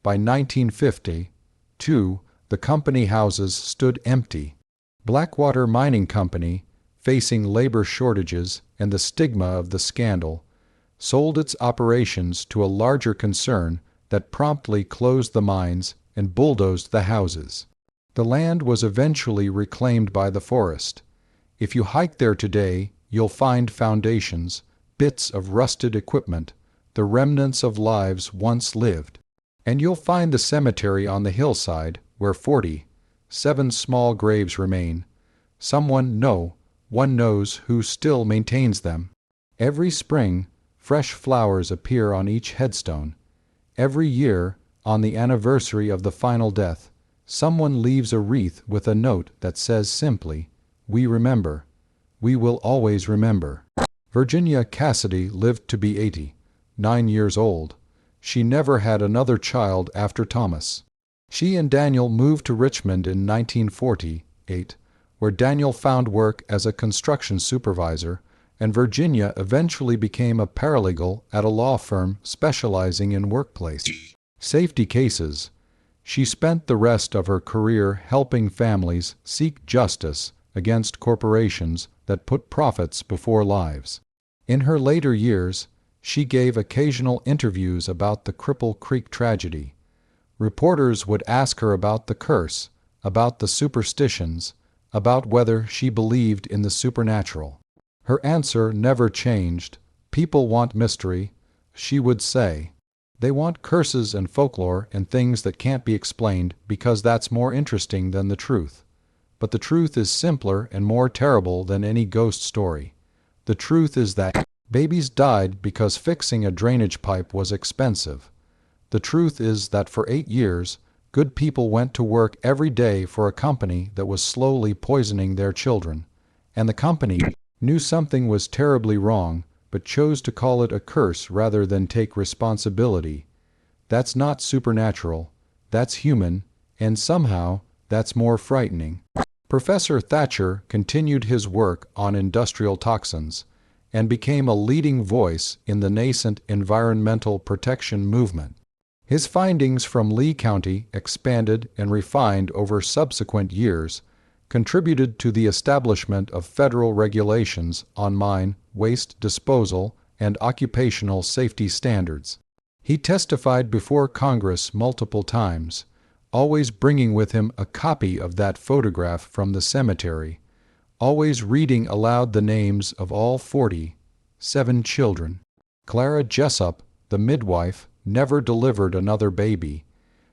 By 1950, too, the company houses stood empty. Blackwater Mining Company, facing labor shortages and the stigma of the scandal, sold its operations to a larger concern that promptly closed the mines and bulldozed the houses. The land was eventually reclaimed by the forest. If you hike there today, you'll find foundations, bits of rusted equipment, the remnants of lives once lived. And you'll find the cemetery on the hillside where 47 small graves remain. One knows who still maintains them. Every spring, fresh flowers appear on each headstone. Every year, on the anniversary of the final death, someone leaves a wreath with a note that says simply, "We remember. We will always remember." Virginia Cassidy lived to be 89 years old. She never had another child after Thomas. She and Daniel moved to Richmond in 1948, where Daniel found work as a construction supervisor, and Virginia eventually became a paralegal at a law firm specializing in workplace safety cases. She spent the rest of her career helping families seek justice against corporations that put profits before lives. In her later years, she gave occasional interviews about the Cripple Creek tragedy. Reporters would ask her about the curse, about the superstitions, about whether she believed in the supernatural. Her answer never changed. People want mystery, she would say. They want curses and folklore and things that can't be explained because that's more interesting than the truth. But the truth is simpler and more terrible than any ghost story. The truth is that babies died because fixing a drainage pipe was expensive. The truth is that for 8 years, good people went to work every day for a company that was slowly poisoning their children, and the company knew something was terribly wrong, but chose to call it a curse rather than take responsibility. That's not supernatural, that's human, and somehow that's more frightening. Professor Thatcher continued his work on industrial toxins and became a leading voice in the nascent environmental protection movement. His findings from Lee County, expanded and refined over subsequent years, contributed to the establishment of federal regulations on mine, waste disposal, and occupational safety standards. He testified before Congress multiple times, always bringing with him a copy of that photograph from the cemetery, always reading aloud the names of all 47 children. Clara Jessup, the midwife, never delivered another baby.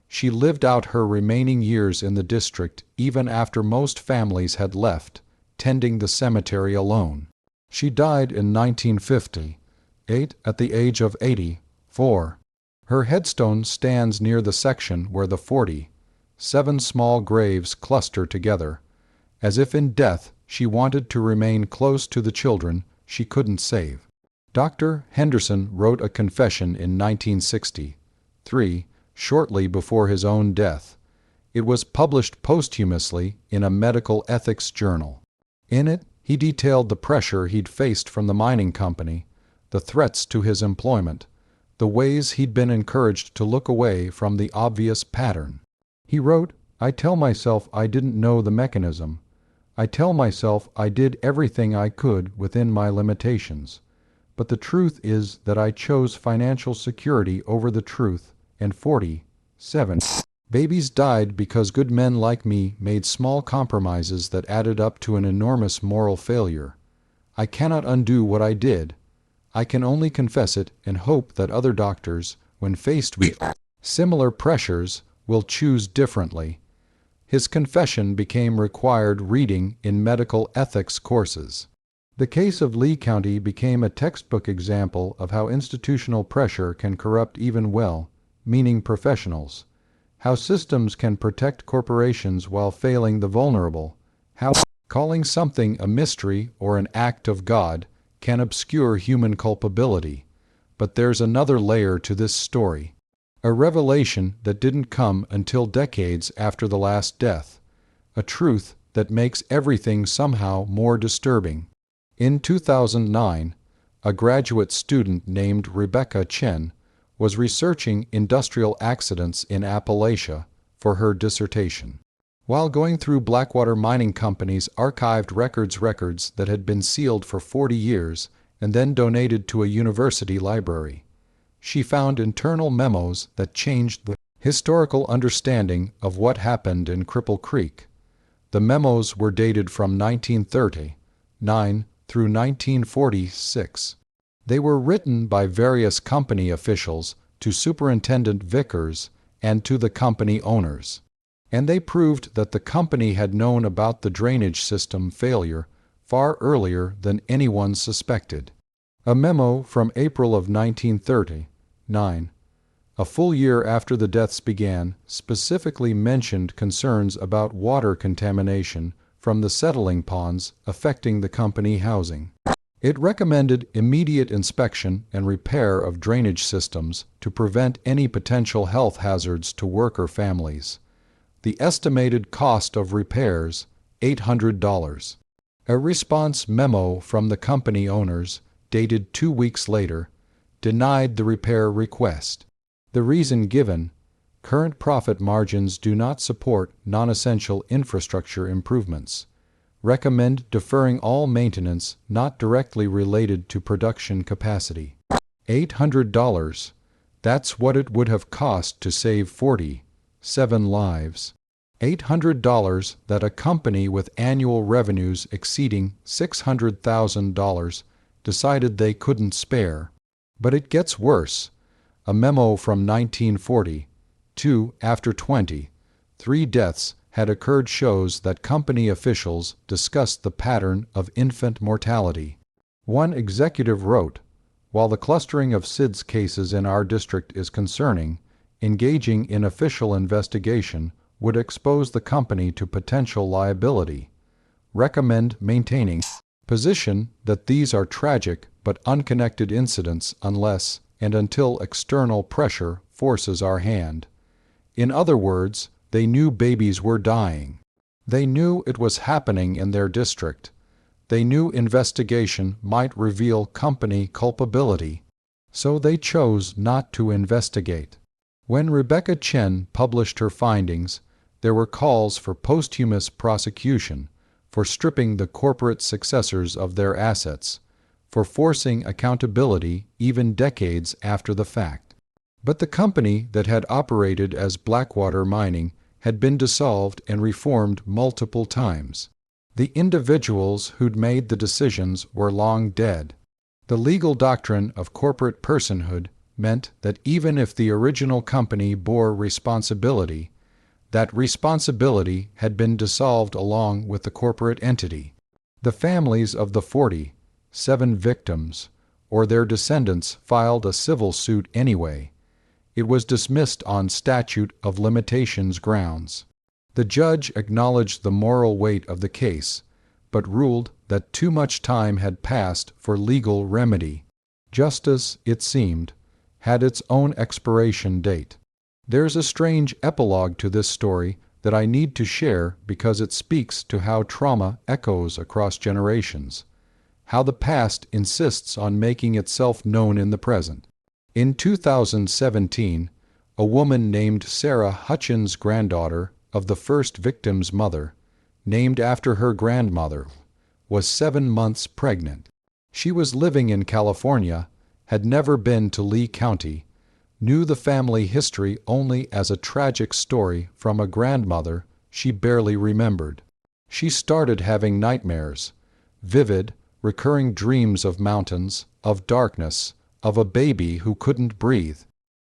She lived out her remaining years in the district even after most families had left, tending the cemetery alone. She died in 1958 at the age of 84. Her headstone stands near the section where the 47 small graves cluster together. As if in death she wanted to remain close to the children she couldn't save. Dr. Henderson wrote a confession in 1963, shortly before his own death. It was published posthumously in a medical ethics journal. In it, he detailed the pressure he'd faced from the mining company, the threats to his employment, the ways he'd been encouraged to look away from the obvious pattern. He wrote, "I tell myself I didn't know the mechanism. I tell myself I did everything I could within my limitations. But the truth is that I chose financial security over the truth, and 47 babies died because good men like me made small compromises that added up to an enormous moral failure. I cannot undo what I did. I can only confess it and hope that other doctors, when faced with similar pressures, will choose differently." His confession became required reading in medical ethics courses. The case of Lee County became a textbook example of how institutional pressure can corrupt even well-meaning professionals, how systems can protect corporations while failing the vulnerable, how calling something a mystery or an act of God can obscure human culpability. But there's another layer to this story. A revelation that didn't come until decades after the last death. A truth that makes everything somehow more disturbing. In 2009, a graduate student named Rebecca Chen was researching industrial accidents in Appalachia for her dissertation. While going through Blackwater Mining Company's archived records that had been sealed for 40 years and then donated to a university library, she found internal memos that changed the historical understanding of what happened in Cripple Creek. The memos were dated from 1939 through 1946. They were written by various company officials to Superintendent Vickers and to the company owners. And they proved that the company had known about the drainage system failure far earlier than anyone suspected. A memo from April of 1939, a full year after the deaths began, specifically mentioned concerns about water contamination from the settling ponds affecting the company housing. It recommended immediate inspection and repair of drainage systems to prevent any potential health hazards to worker families. The estimated cost of repairs, $800. A response memo from the company owners, dated 2 weeks later, denied the repair request. The reason given: current profit margins do not support non-essential infrastructure improvements. Recommend deferring all maintenance not directly related to production capacity. $800. That's what it would have cost to save 47 lives. $800 that a company with annual revenues exceeding $600,000 decided they couldn't spare. But it gets worse. A memo from 1940, after 23 deaths had occurred, shows that company officials discussed the pattern of infant mortality. One executive wrote, "While the clustering of SIDS cases in our district is concerning, engaging in official investigation would expose the company to potential liability. Recommend maintaining position that these are tragic but unconnected incidents unless and until external pressure forces our hand." In other words, they knew babies were dying. They knew it was happening in their district. They knew investigation might reveal company culpability. So they chose not to investigate. When Rebecca Chen published her findings, there were calls for posthumous prosecution, for stripping the corporate successors of their assets, for forcing accountability even decades after the fact. But the company that had operated as Blackwater Mining had been dissolved and reformed multiple times. The individuals who'd made the decisions were long dead. The legal doctrine of corporate personhood meant that even if the original company bore responsibility, that responsibility had been dissolved along with the corporate entity. The families of the 47 victims, or their descendants, filed a civil suit anyway. It was dismissed on statute of limitations grounds. The judge acknowledged the moral weight of the case, but ruled that too much time had passed for legal remedy. Justice, it seemed, had its own expiration date. There's a strange epilogue to this story that I need to share because it speaks to how trauma echoes across generations, how the past insists on making itself known in the present. In 2017, a woman named Sarah Hutchins, granddaughter of the first victim's mother, named after her grandmother, was 7 months pregnant. She was living in California, had never been to Lee County, knew the family history only as a tragic story from a grandmother she barely remembered. She started having nightmares, vivid, recurring dreams of mountains, of darkness, of a baby who couldn't breathe.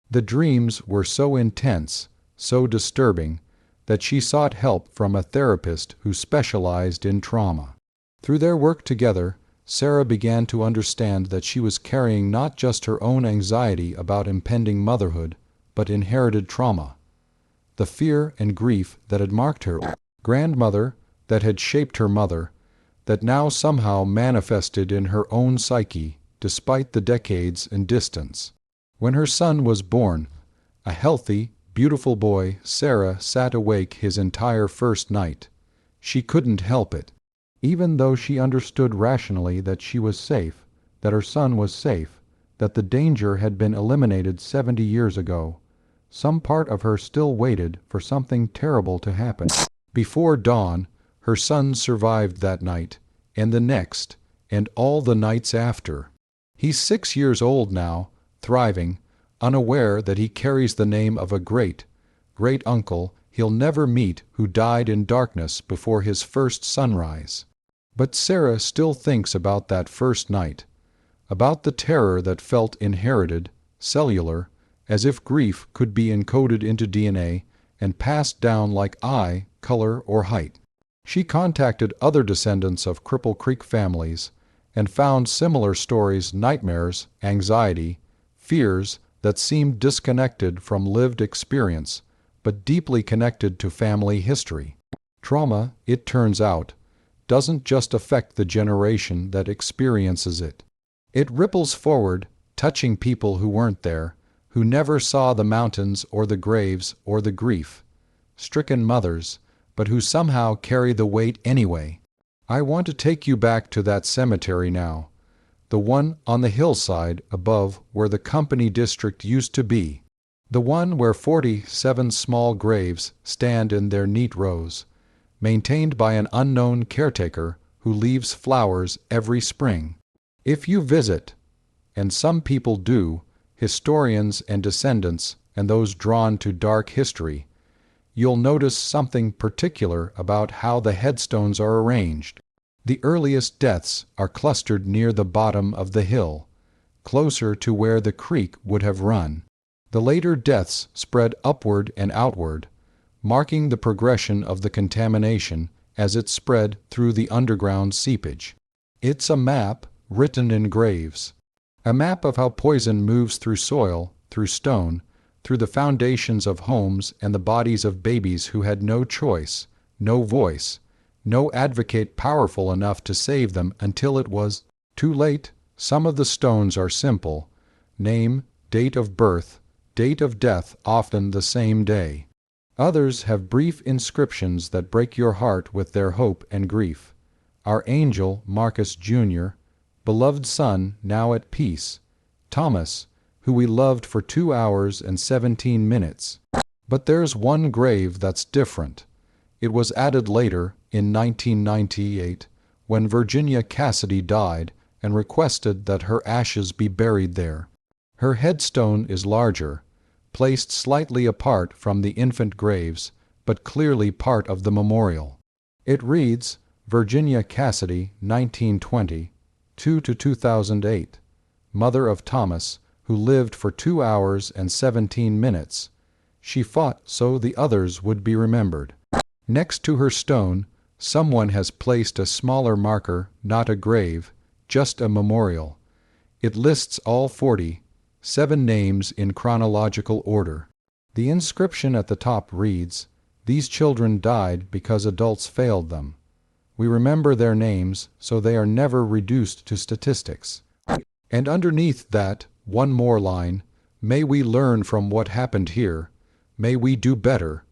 The dreams were so intense, so disturbing, that she sought help from a therapist who specialized in trauma. Through their work together, Sarah began to understand that she was carrying not just her own anxiety about impending motherhood, but inherited trauma. The fear and grief that had marked her grandmother, that had shaped her mother, that now somehow manifested in her own psyche, despite the decades and distance. When her son was born, a healthy, beautiful boy, Sarah sat awake his entire first night. She couldn't help it. Even though she understood rationally that she was safe, that her son was safe, that the danger had been eliminated 70 years ago, some part of her still waited for something terrible to happen. Before dawn, her son survived that night, and the next, and all the nights after. He's 6 years old now, thriving, unaware that he carries the name of a great uncle he'll never meet who died in darkness before his first sunrise. But Sarah still thinks about that first night, about the terror that felt inherited, cellular, as if grief could be encoded into DNA and passed down like eye, color, or height. She contacted other descendants of Cripple Creek families and found similar stories, nightmares, anxiety, fears that seemed disconnected from lived experience, but deeply connected to family history. Trauma, it turns out, doesn't just affect the generation that experiences it. It ripples forward, touching people who weren't there, who never saw the mountains or the graves or the grief. Stricken mothers, but who somehow carry the weight anyway. I want to take you back to that cemetery now, the one on the hillside above where the company district used to be, the one where 47 small graves stand in their neat rows, maintained by an unknown caretaker who leaves flowers every spring. If you visit, and some people do, historians and descendants and those drawn to dark history, you'll notice something particular about how the headstones are arranged. The earliest deaths are clustered near the bottom of the hill, closer to where the creek would have run. The later deaths spread upward and outward, marking the progression of the contamination as it spread through the underground seepage. It's a map written in graves, a map of how poison moves through soil, through stone, through the foundations of homes and the bodies of babies who had no choice, no voice, no advocate powerful enough to save them until it was too late. Some of the stones are simple: name, date of birth, date of death, often the same day. Others have brief inscriptions that break your heart with their hope and grief. Our angel, Marcus Jr., beloved son, now at peace. Thomas, who we loved for 2 hours and 17 minutes. But there's one grave that's different. It was added later, in 1998, when Virginia Cassidy died and requested that her ashes be buried there. Her headstone is larger, placed slightly apart from the infant graves, but clearly part of the memorial. It reads, Virginia Cassidy, 1920, 2 to 2008, mother of Thomas, who lived for 2 hours and 17 minutes. She fought so the others would be remembered. Next to her stone, someone has placed a smaller marker, not a grave, just a memorial. It lists all 47 names in chronological order. The inscription at the top reads, "These children died because adults failed them. We remember their names so they are never reduced to statistics." And underneath that, one more line, "May we learn from what happened here. May we do better."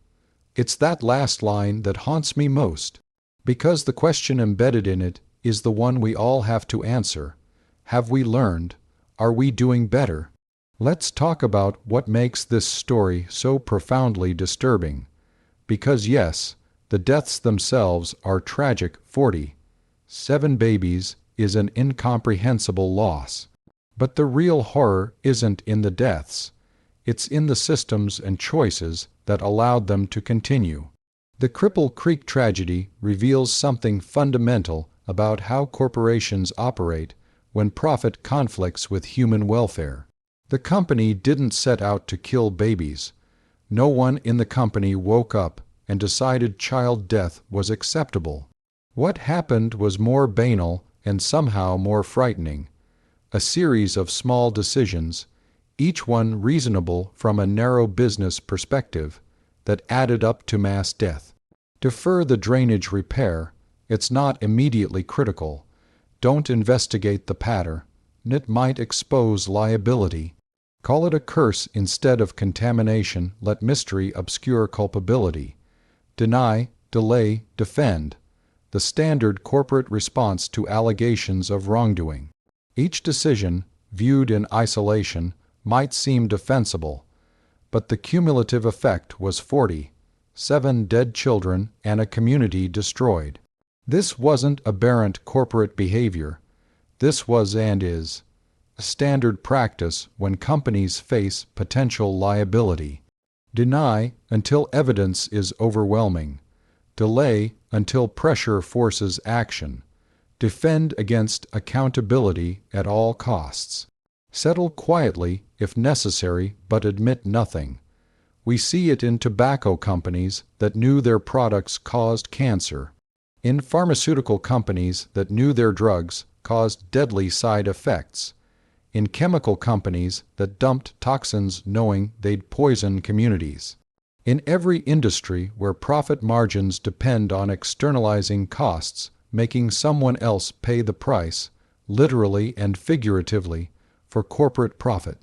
It's that last line that haunts me most, because the question embedded in it is the one we all have to answer. Have we learned? Are we doing better? Let's talk about what makes this story so profoundly disturbing. Because yes, the deaths themselves are tragic. 47 babies is an incomprehensible loss. But the real horror isn't in the deaths. It's in the systems and choices that allowed them to continue. The Cripple Creek tragedy reveals something fundamental about how corporations operate when profit conflicts with human welfare. The company didn't set out to kill babies. No one in the company woke up and decided child death was acceptable. What happened was more banal and somehow more frightening. A series of small decisions, each one reasonable from a narrow business perspective, that added up to mass death. Defer the drainage repair. It's not immediately critical. Don't investigate the pattern. It might expose liability. Call it a curse instead of contamination. Let mystery obscure culpability. Deny, delay, defend. The standard corporate response to allegations of wrongdoing. Each decision, viewed in isolation, might seem defensible, but the cumulative effect was 47 dead children and a community destroyed. This wasn't aberrant corporate behavior. This was and is a standard practice when companies face potential liability. Deny until evidence is overwhelming. Delay until pressure forces action. Defend against accountability at all costs. Settle quietly if necessary, but admit nothing. We see it in tobacco companies that knew their products caused cancer, in pharmaceutical companies that knew their drugs caused deadly side effects, in chemical companies that dumped toxins knowing they'd poison communities. In every industry where profit margins depend on externalizing costs, making someone else pay the price, literally and figuratively, for corporate profit.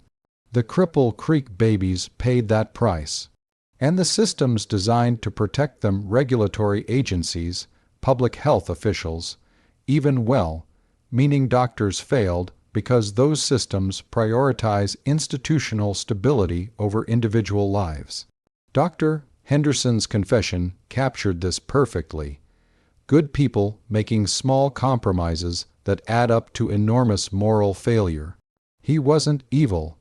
The Cripple Creek babies paid that price. And the systems designed to protect them, regulatory agencies, public health officials, even well-meaning doctors, failed because those systems prioritize institutional stability over individual lives. Dr. Henderson's confession captured this perfectly. Good people making small compromises that add up to enormous moral failure. He wasn't evil.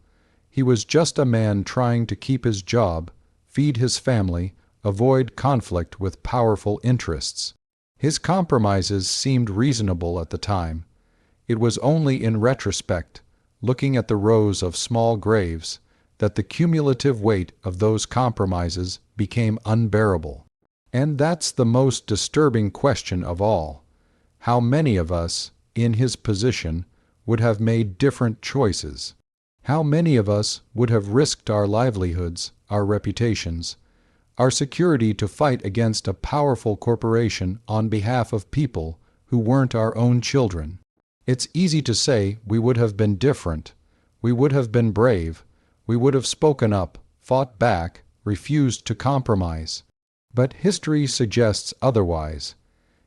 He was just a man trying to keep his job, feed his family, avoid conflict with powerful interests. His compromises seemed reasonable at the time. It was only in retrospect, looking at the rows of small graves, that the cumulative weight of those compromises became unbearable. And that's the most disturbing question of all. How many of us, in his position, would have made different choices? How many of us would have risked our livelihoods, our reputations, our security to fight against a powerful corporation on behalf of people who weren't our own children? It's easy to say we would have been different, we would have been brave, we would have spoken up, fought back, refused to compromise. But history suggests otherwise.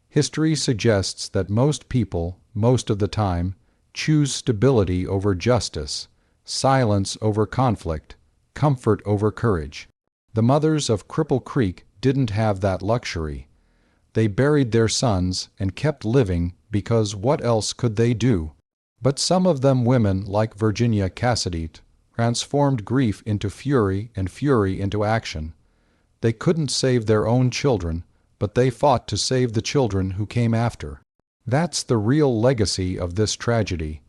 History suggests that most people, most of the time, choose stability over justice, silence over conflict, comfort over courage. The mothers of Cripple Creek didn't have that luxury. They buried their sons and kept living because what else could they do? But some of them women like Virginia Cassidy transformed grief into fury and fury into action. They couldn't save their own children, but they fought to save the children who came after. That's the real legacy of this tragedy.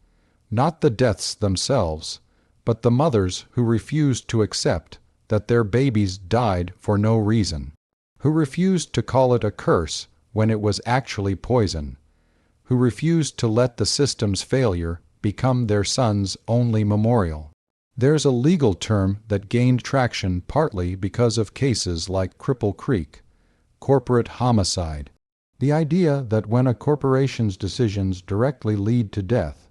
Not the deaths themselves, but the mothers who refused to accept that their babies died for no reason, who refused to call it a curse when it was actually poison, who refused to let the system's failure become their son's only memorial. There's a legal term that gained traction partly because of cases like Cripple Creek, corporate homicide. The idea that when a corporation's decisions directly lead to death,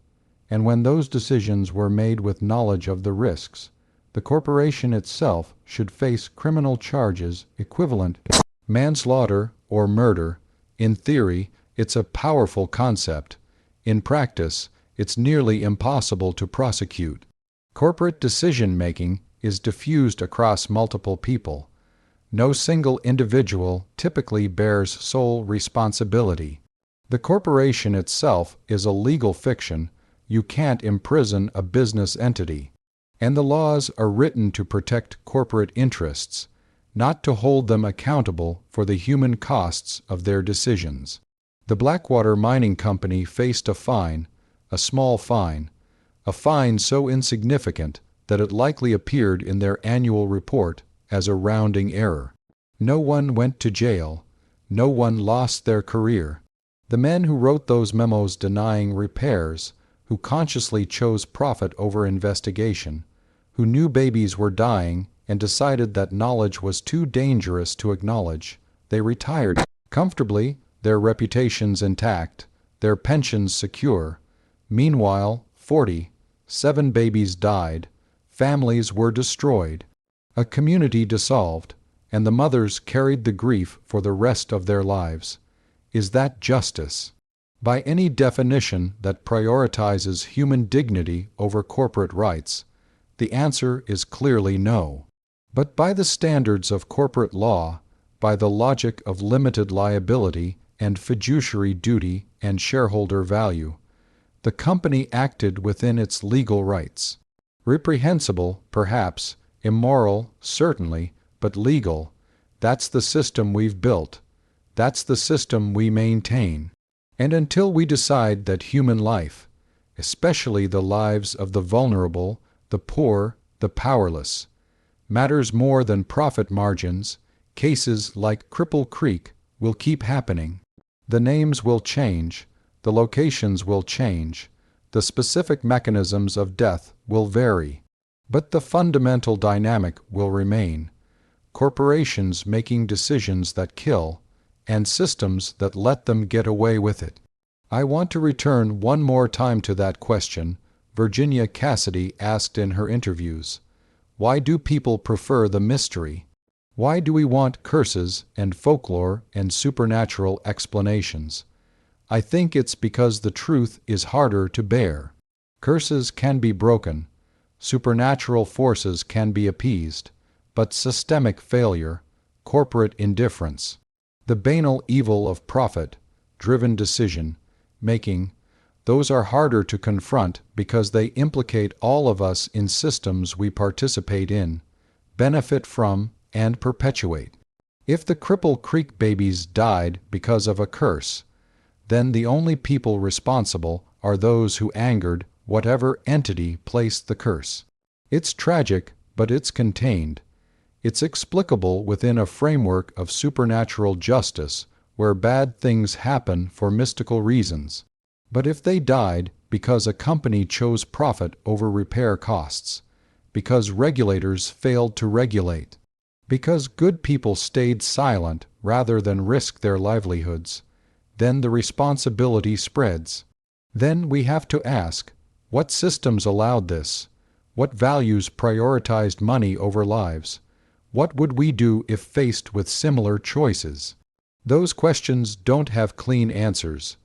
and when those decisions were made with knowledge of the risks, the corporation itself should face criminal charges equivalent to manslaughter or murder. In theory, it's a powerful concept. In practice, it's nearly impossible to prosecute. Corporate decision-making is diffused across multiple people. No single individual typically bears sole responsibility. The corporation itself is a legal fiction. You can't imprison a business entity. And the laws are written to protect corporate interests, not to hold them accountable for the human costs of their decisions. The Blackwater Mining Company faced a fine, a small fine, a fine so insignificant that it likely appeared in their annual report as a rounding error. No one went to jail. No one lost their career. The men who wrote those memos denying repairs, who consciously chose profit over investigation, who knew babies were dying and decided that knowledge was too dangerous to acknowledge, they retired comfortably, their reputations intact, their pensions secure. Meanwhile, 47 babies died, families were destroyed, a community dissolved, and the mothers carried the grief for the rest of their lives. Is that justice? By any definition that prioritizes human dignity over corporate rights, the answer is clearly no. But by the standards of corporate law, by the logic of limited liability and fiduciary duty and shareholder value, the company acted within its legal rights. Reprehensible, perhaps, immoral, certainly, but legal. That's the system we've built. That's the system we maintain. And until we decide that human life, especially the lives of the vulnerable, the poor, the powerless, matters more than profit margins, cases like Cripple Creek will keep happening. The names will change, the locations will change, the specific mechanisms of death will vary, but the fundamental dynamic will remain. Corporations making decisions that kill, and systems that let them get away with it. I want to return one more time to that question Virginia Cassidy asked in her interviews. Why do people prefer the mystery? Why do we want curses and folklore and supernatural explanations? I think it's because the truth is harder to bear. Curses can be broken, supernatural forces can be appeased, but systemic failure, corporate indifference, the banal evil of profit-driven decision-making, those are harder to confront because they implicate all of us in systems we participate in, benefit from, and perpetuate. If the Cripple Creek babies died because of a curse, then the only people responsible are those who angered whatever entity placed the curse. It's tragic, but it's contained. It's explicable within a framework of supernatural justice where bad things happen for mystical reasons. But if they died because a company chose profit over repair costs, because regulators failed to regulate, because good people stayed silent rather than risk their livelihoods, then the responsibility spreads. Then we have to ask, what systems allowed this? What values prioritized money over lives? What would we do if faced with similar choices? Those questions don't have clean answers.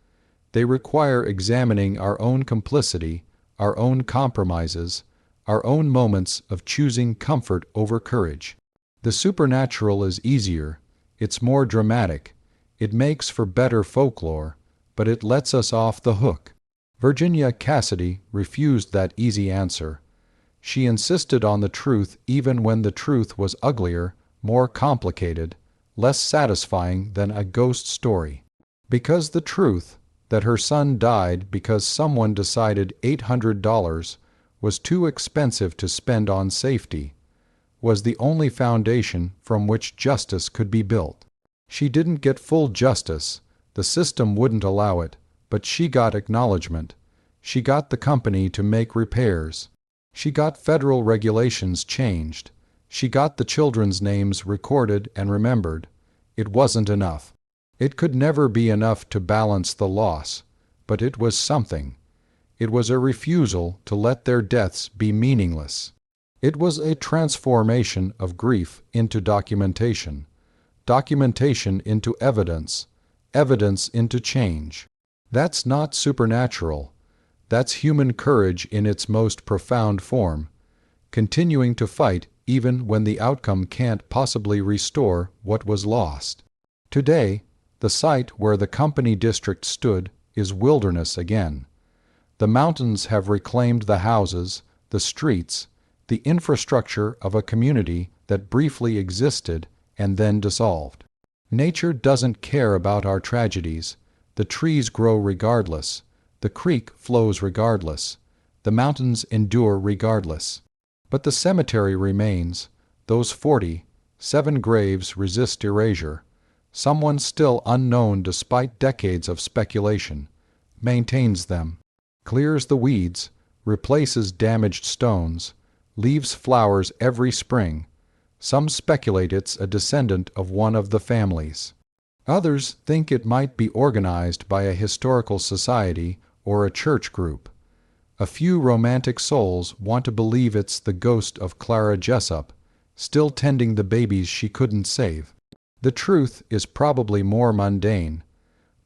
They require examining our own complicity, our own compromises, our own moments of choosing comfort over courage. The supernatural is easier, it's more dramatic, it makes for better folklore, but it lets us off the hook. Virginia Cassidy refused that easy answer. She insisted on the truth even when the truth was uglier, more complicated, less satisfying than a ghost story. Because the truth, that her son died because someone decided $800 was too expensive to spend on safety, was the only foundation from which justice could be built. She didn't get full justice, the system wouldn't allow it, but she got acknowledgement. She got the company to make repairs. She got federal regulations changed. She got the children's names recorded and remembered. It wasn't enough. It could never be enough to balance the loss, but it was something. It was a refusal to let their deaths be meaningless. It was a transformation of grief into documentation, documentation into evidence, evidence into change. That's not supernatural. That's human courage in its most profound form, continuing to fight even when the outcome can't possibly restore what was lost. Today, the site where the company district stood is wilderness again. The mountains have reclaimed the houses, the streets, the infrastructure of a community that briefly existed and then dissolved. Nature doesn't care about our tragedies. The trees grow regardless. The creek flows regardless. The mountains endure regardless. But the cemetery remains. Those 47 graves resist erasure. Someone still unknown despite decades of speculation maintains them, clears the weeds, replaces damaged stones, leaves flowers every spring. Some speculate it's a descendant of one of the families. Others think it might be organized by a historical society or a church group. A few romantic souls want to believe it's the ghost of Clara Jessup, still tending the babies she couldn't save. The truth is probably more mundane,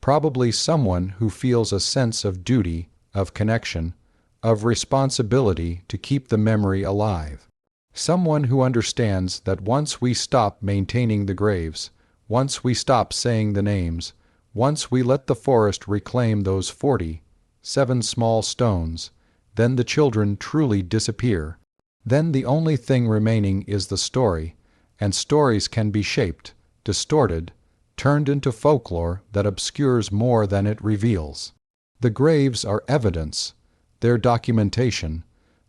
probably someone who feels a sense of duty, of connection, of responsibility to keep the memory alive. Someone who understands that once we stop maintaining the graves, once we stop saying the names, once we let the forest reclaim those 47 small stones, then the children truly disappear. Then the only thing remaining is the story, and stories can be shaped, distorted, turned into folklore that obscures more than it reveals. The graves are evidence, they're documentation,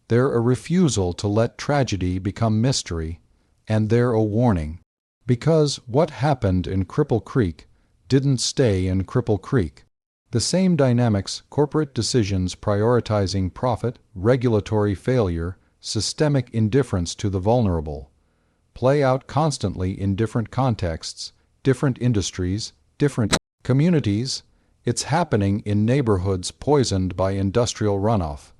they're a refusal to let tragedy become mystery, and they're a warning. Because what happened in Cripple Creek didn't stay in Cripple Creek. The same dynamics, corporate decisions prioritizing profit, regulatory failure, systemic indifference to the vulnerable, play out constantly in different contexts, different industries, different communities. It's happening in neighborhoods poisoned by industrial runoff,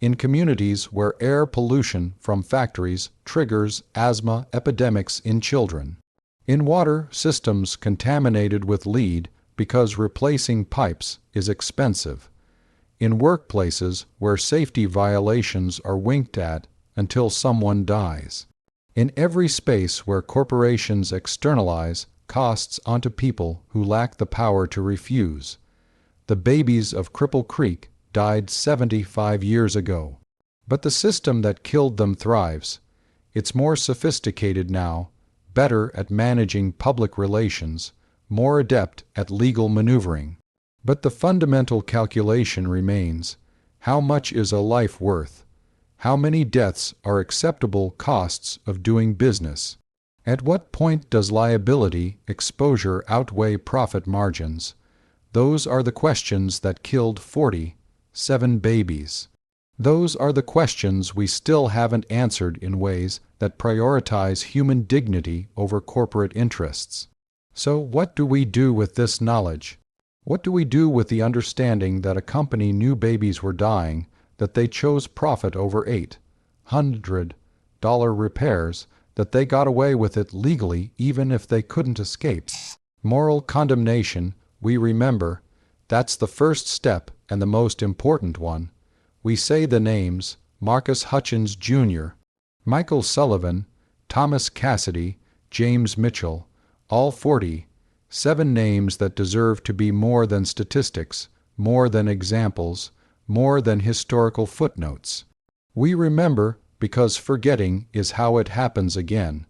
in communities where air pollution from factories triggers asthma epidemics in children, in water systems contaminated with lead because replacing pipes is expensive, in workplaces where safety violations are winked at until someone dies, in every space where corporations externalize costs onto people who lack the power to refuse. The babies of Cripple Creek died 75 years ago. But the system that killed them thrives. It's more sophisticated now, better at managing public relations, more adept at legal maneuvering. But the fundamental calculation remains: how much is a life worth? How many deaths are acceptable costs of doing business? At what point does liability exposure outweigh profit margins? Those are the questions that killed 47 babies. Those are the questions we still haven't answered in ways that prioritize human dignity over corporate interests. So what do we do with this knowledge? What do we do with the understanding that a company knew babies were dying, that they chose profit over $800 repairs, that they got away with it legally even if they couldn't escape? Moral condemnation, we remember. That's the first step and the most important one. We say the names: Marcus Hutchins Jr., Michael Sullivan, Thomas Cassidy, James Mitchell, all 47 names that deserve to be more than statistics, more than examples, more than historical footnotes. We remember because forgetting is how it happens again.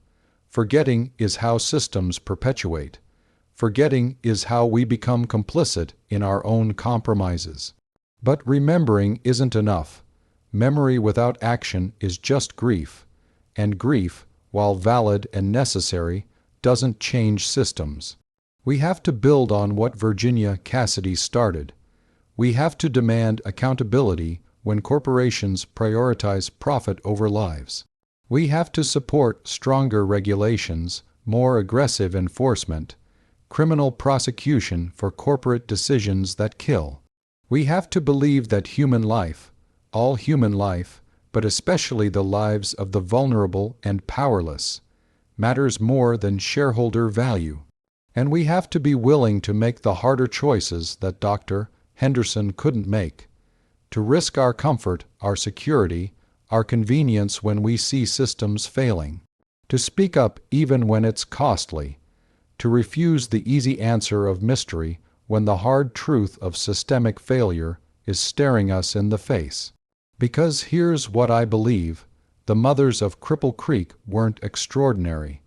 Forgetting is how systems perpetuate. Forgetting is how we become complicit in our own compromises. But remembering isn't enough. Memory without action is just grief, and grief, while valid and necessary, doesn't change systems. We have to build on what Virginia Cassidy started. We have to demand accountability when corporations prioritize profit over lives. We have to support stronger regulations, more aggressive enforcement, criminal prosecution for corporate decisions that kill. We have to believe that human life, all human life, but especially the lives of the vulnerable and powerless, matters more than shareholder value. And we have to be willing to make the harder choices that Dr. Henderson couldn't make, to risk our comfort, our security, our convenience when we see systems failing, to speak up even when it's costly, to refuse the easy answer of mystery when the hard truth of systemic failure is staring us in the face. Because here's what I believe: the mothers of Cripple Creek weren't extraordinary.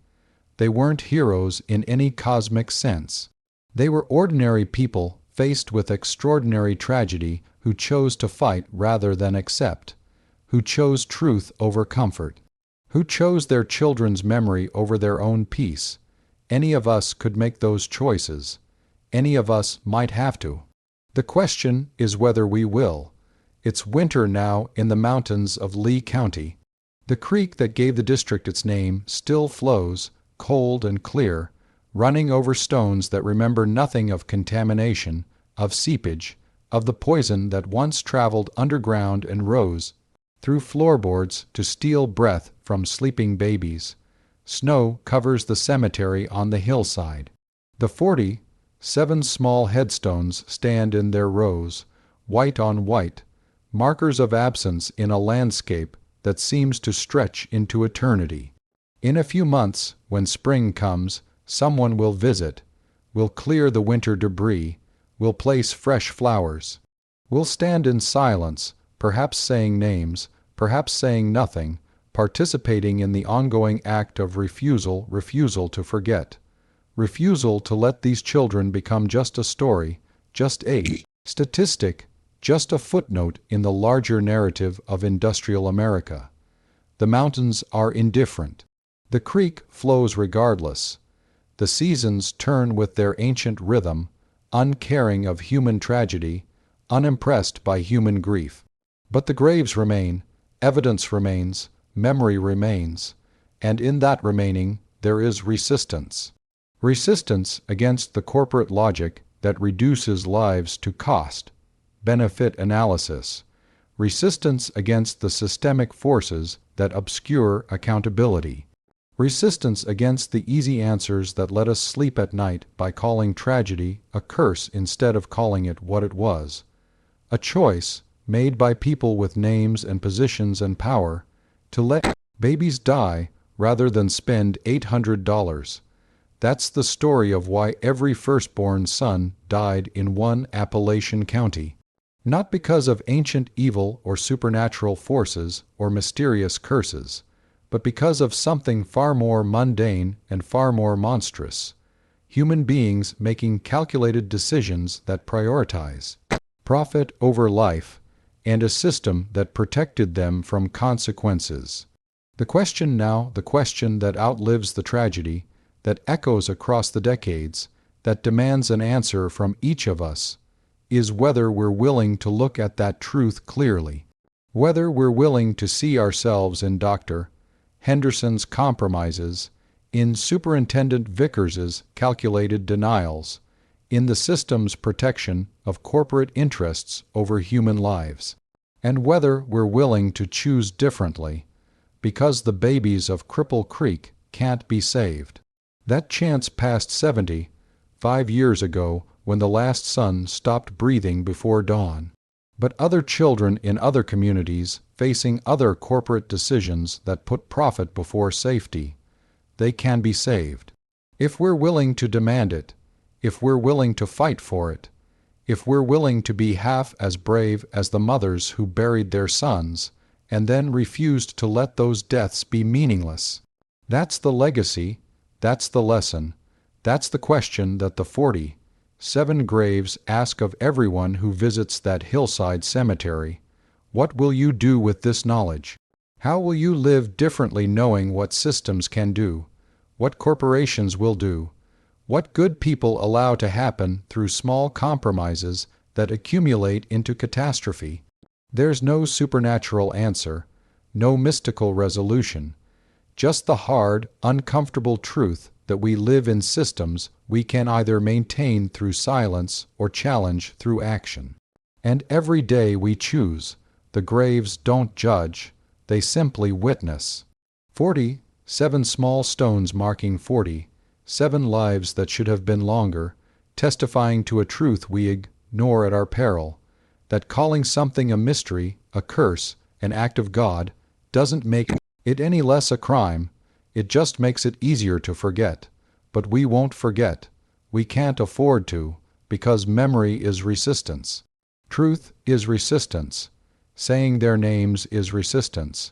They weren't heroes in any cosmic sense. They were ordinary people faced with extraordinary tragedy who chose to fight rather than accept, who chose truth over comfort, who chose their children's memory over their own peace. Any of us could make those choices. Any of us might have to. The question is whether we will. It's winter now in the mountains of Lee County. The creek that gave the district its name still flows, cold and clear, running over stones that remember nothing of contamination, of seepage, of the poison that once traveled underground and rose through floorboards to steal breath from sleeping babies. Snow covers the cemetery on the hillside. The 47 small headstones stand in their rows, white on white, markers of absence in a landscape that seems to stretch into eternity. In a few months, when spring comes, someone will visit, will clear the winter debris, will place fresh flowers. We'll stand in silence, perhaps saying names, perhaps saying nothing, participating in the ongoing act of refusal to forget. Refusal to let these children become just a story, just a statistic, just a footnote in the larger narrative of industrial America. The mountains are indifferent. The creek flows regardless. The seasons turn with their ancient rhythm, uncaring of human tragedy, unimpressed by human grief. But the graves remain, evidence remains, memory remains, and in that remaining there is resistance. Resistance against the corporate logic that reduces lives to cost, benefit analysis. resistance against the systemic forces that obscure accountability, resistance against the easy answers that let us sleep at night by calling tragedy a curse instead of calling it what it was, a choice made by people with names and positions and power to let babies die rather than spend $800. That's the story of why every firstborn son died in one Appalachian county. Not because of ancient evil or supernatural forces or mysterious curses, but because of something far more mundane and far more monstrous. Human beings making calculated decisions that prioritize profit over life, and a system that protected them from consequences. The question now, the question that outlives the tragedy, that echoes across the decades, that demands an answer from each of us, is whether we're willing to look at that truth clearly, whether we're willing to see ourselves in Dr. Henderson's compromises, in Superintendent Vickers's calculated denials, in the system's protection of corporate interests over human lives, and whether we're willing to choose differently, because the babies of Cripple Creek can't be saved. That chance passed 75 years ago when the last son stopped breathing before dawn. But other children in other communities facing other corporate decisions that put profit before safety, they can be saved. If we're willing to demand it, if we're willing to fight for it, if we're willing to be half as brave as the mothers who buried their sons and then refused to let those deaths be meaningless. That's the legacy, that's the lesson, that's the question that the 47 graves ask of everyone who visits that hillside cemetery. What will you do with this knowledge? How will you live differently knowing what systems can do, what corporations will do, what good people allow to happen through small compromises that accumulate into catastrophe? There's no supernatural answer, no mystical resolution, just the hard, uncomfortable truth that we live in systems we can either maintain through silence or challenge through action. And every day we choose. The graves don't judge, they simply witness. 47 small stones marking 47 lives that should have been longer, testifying to a truth we ignore at our peril, that calling something a mystery, a curse, an act of God, doesn't make it any less a crime, it just makes it easier to forget. But we won't forget. We can't afford to, because memory is resistance. Truth is resistance. Saying their names is resistance.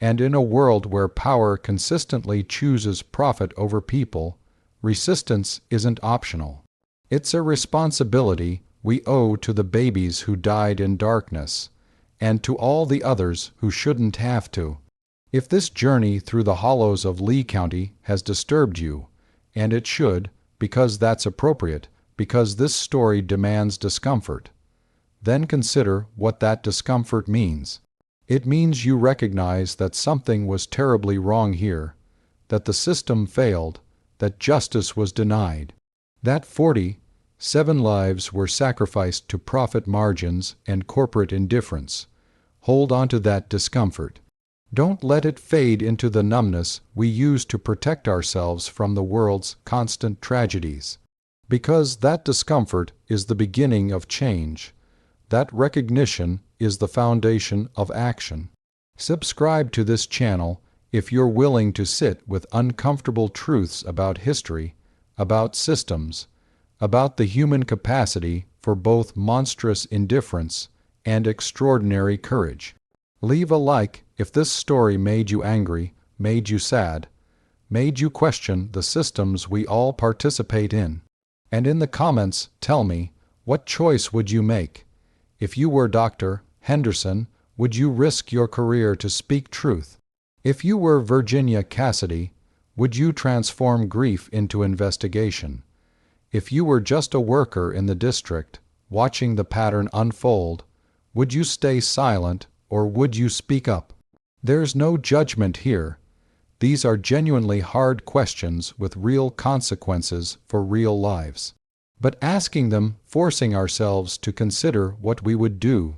And in a world where power consistently chooses profit over people, resistance isn't optional. It's a responsibility we owe to the babies who died in darkness, and to all the others who shouldn't have to. If this journey through the hollows of Lee County has disturbed you, and it should, because that's appropriate, because this story demands discomfort, then consider what that discomfort means. It means you recognize that something was terribly wrong here, that the system failed, that justice was denied, that 47 lives were sacrificed to profit margins and corporate indifference. Hold on to that discomfort. Don't let it fade into the numbness we use to protect ourselves from the world's constant tragedies. Because that discomfort is the beginning of change. That recognition is the foundation of action. Subscribe to this channel if you're willing to sit with uncomfortable truths about history, about systems, about the human capacity for both monstrous indifference and extraordinary courage. Leave a like if this story made you angry, made you sad, made you question the systems we all participate in. And in the comments, tell me, what choice would you make? If you were Dr. Henderson, would you risk your career to speak truth? If you were Virginia Cassidy, would you transform grief into investigation? If you were just a worker in the district, watching the pattern unfold, would you stay silent or would you speak up? There's no judgment here. These are genuinely hard questions with real consequences for real lives. But asking them, forcing ourselves to consider what we would do,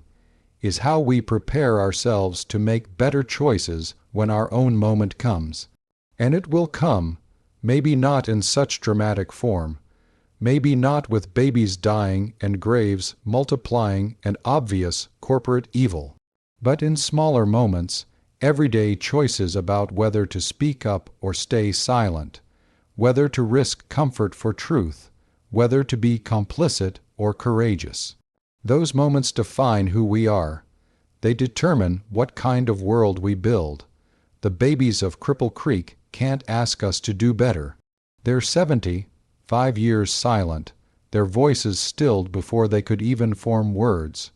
is how we prepare ourselves to make better choices when our own moment comes. And it will come, maybe not in such dramatic form, maybe not with babies dying and graves multiplying and obvious corporate evil, but in smaller moments, everyday choices about whether to speak up or stay silent, whether to risk comfort for truth, whether to be complicit or courageous. Those moments define who we are. They determine what kind of world we build. The babies of Cripple Creek can't ask us to do better. They're 5 years silent, their voices stilled before they could even form words.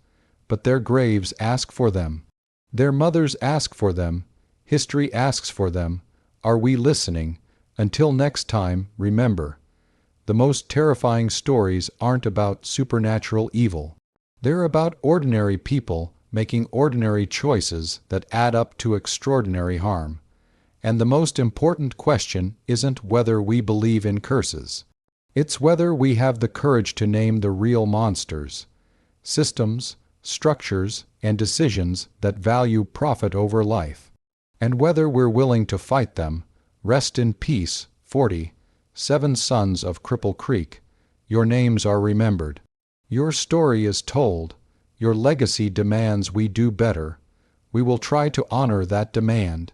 But their graves ask for them. Their mothers ask for them. History asks for them. Are we listening? Until next time, remember, the most terrifying stories aren't about supernatural evil. They're about ordinary people making ordinary choices that add up to extraordinary harm. And the most important question isn't whether we believe in curses. It's whether we have the courage to name the real monsters, systems, structures, and decisions that value profit over life. And whether we're willing to fight them. Rest in peace, 7 sons of Cripple Creek. Your names are remembered. Your story is told. Your legacy demands we do better. We will try to honor that demand.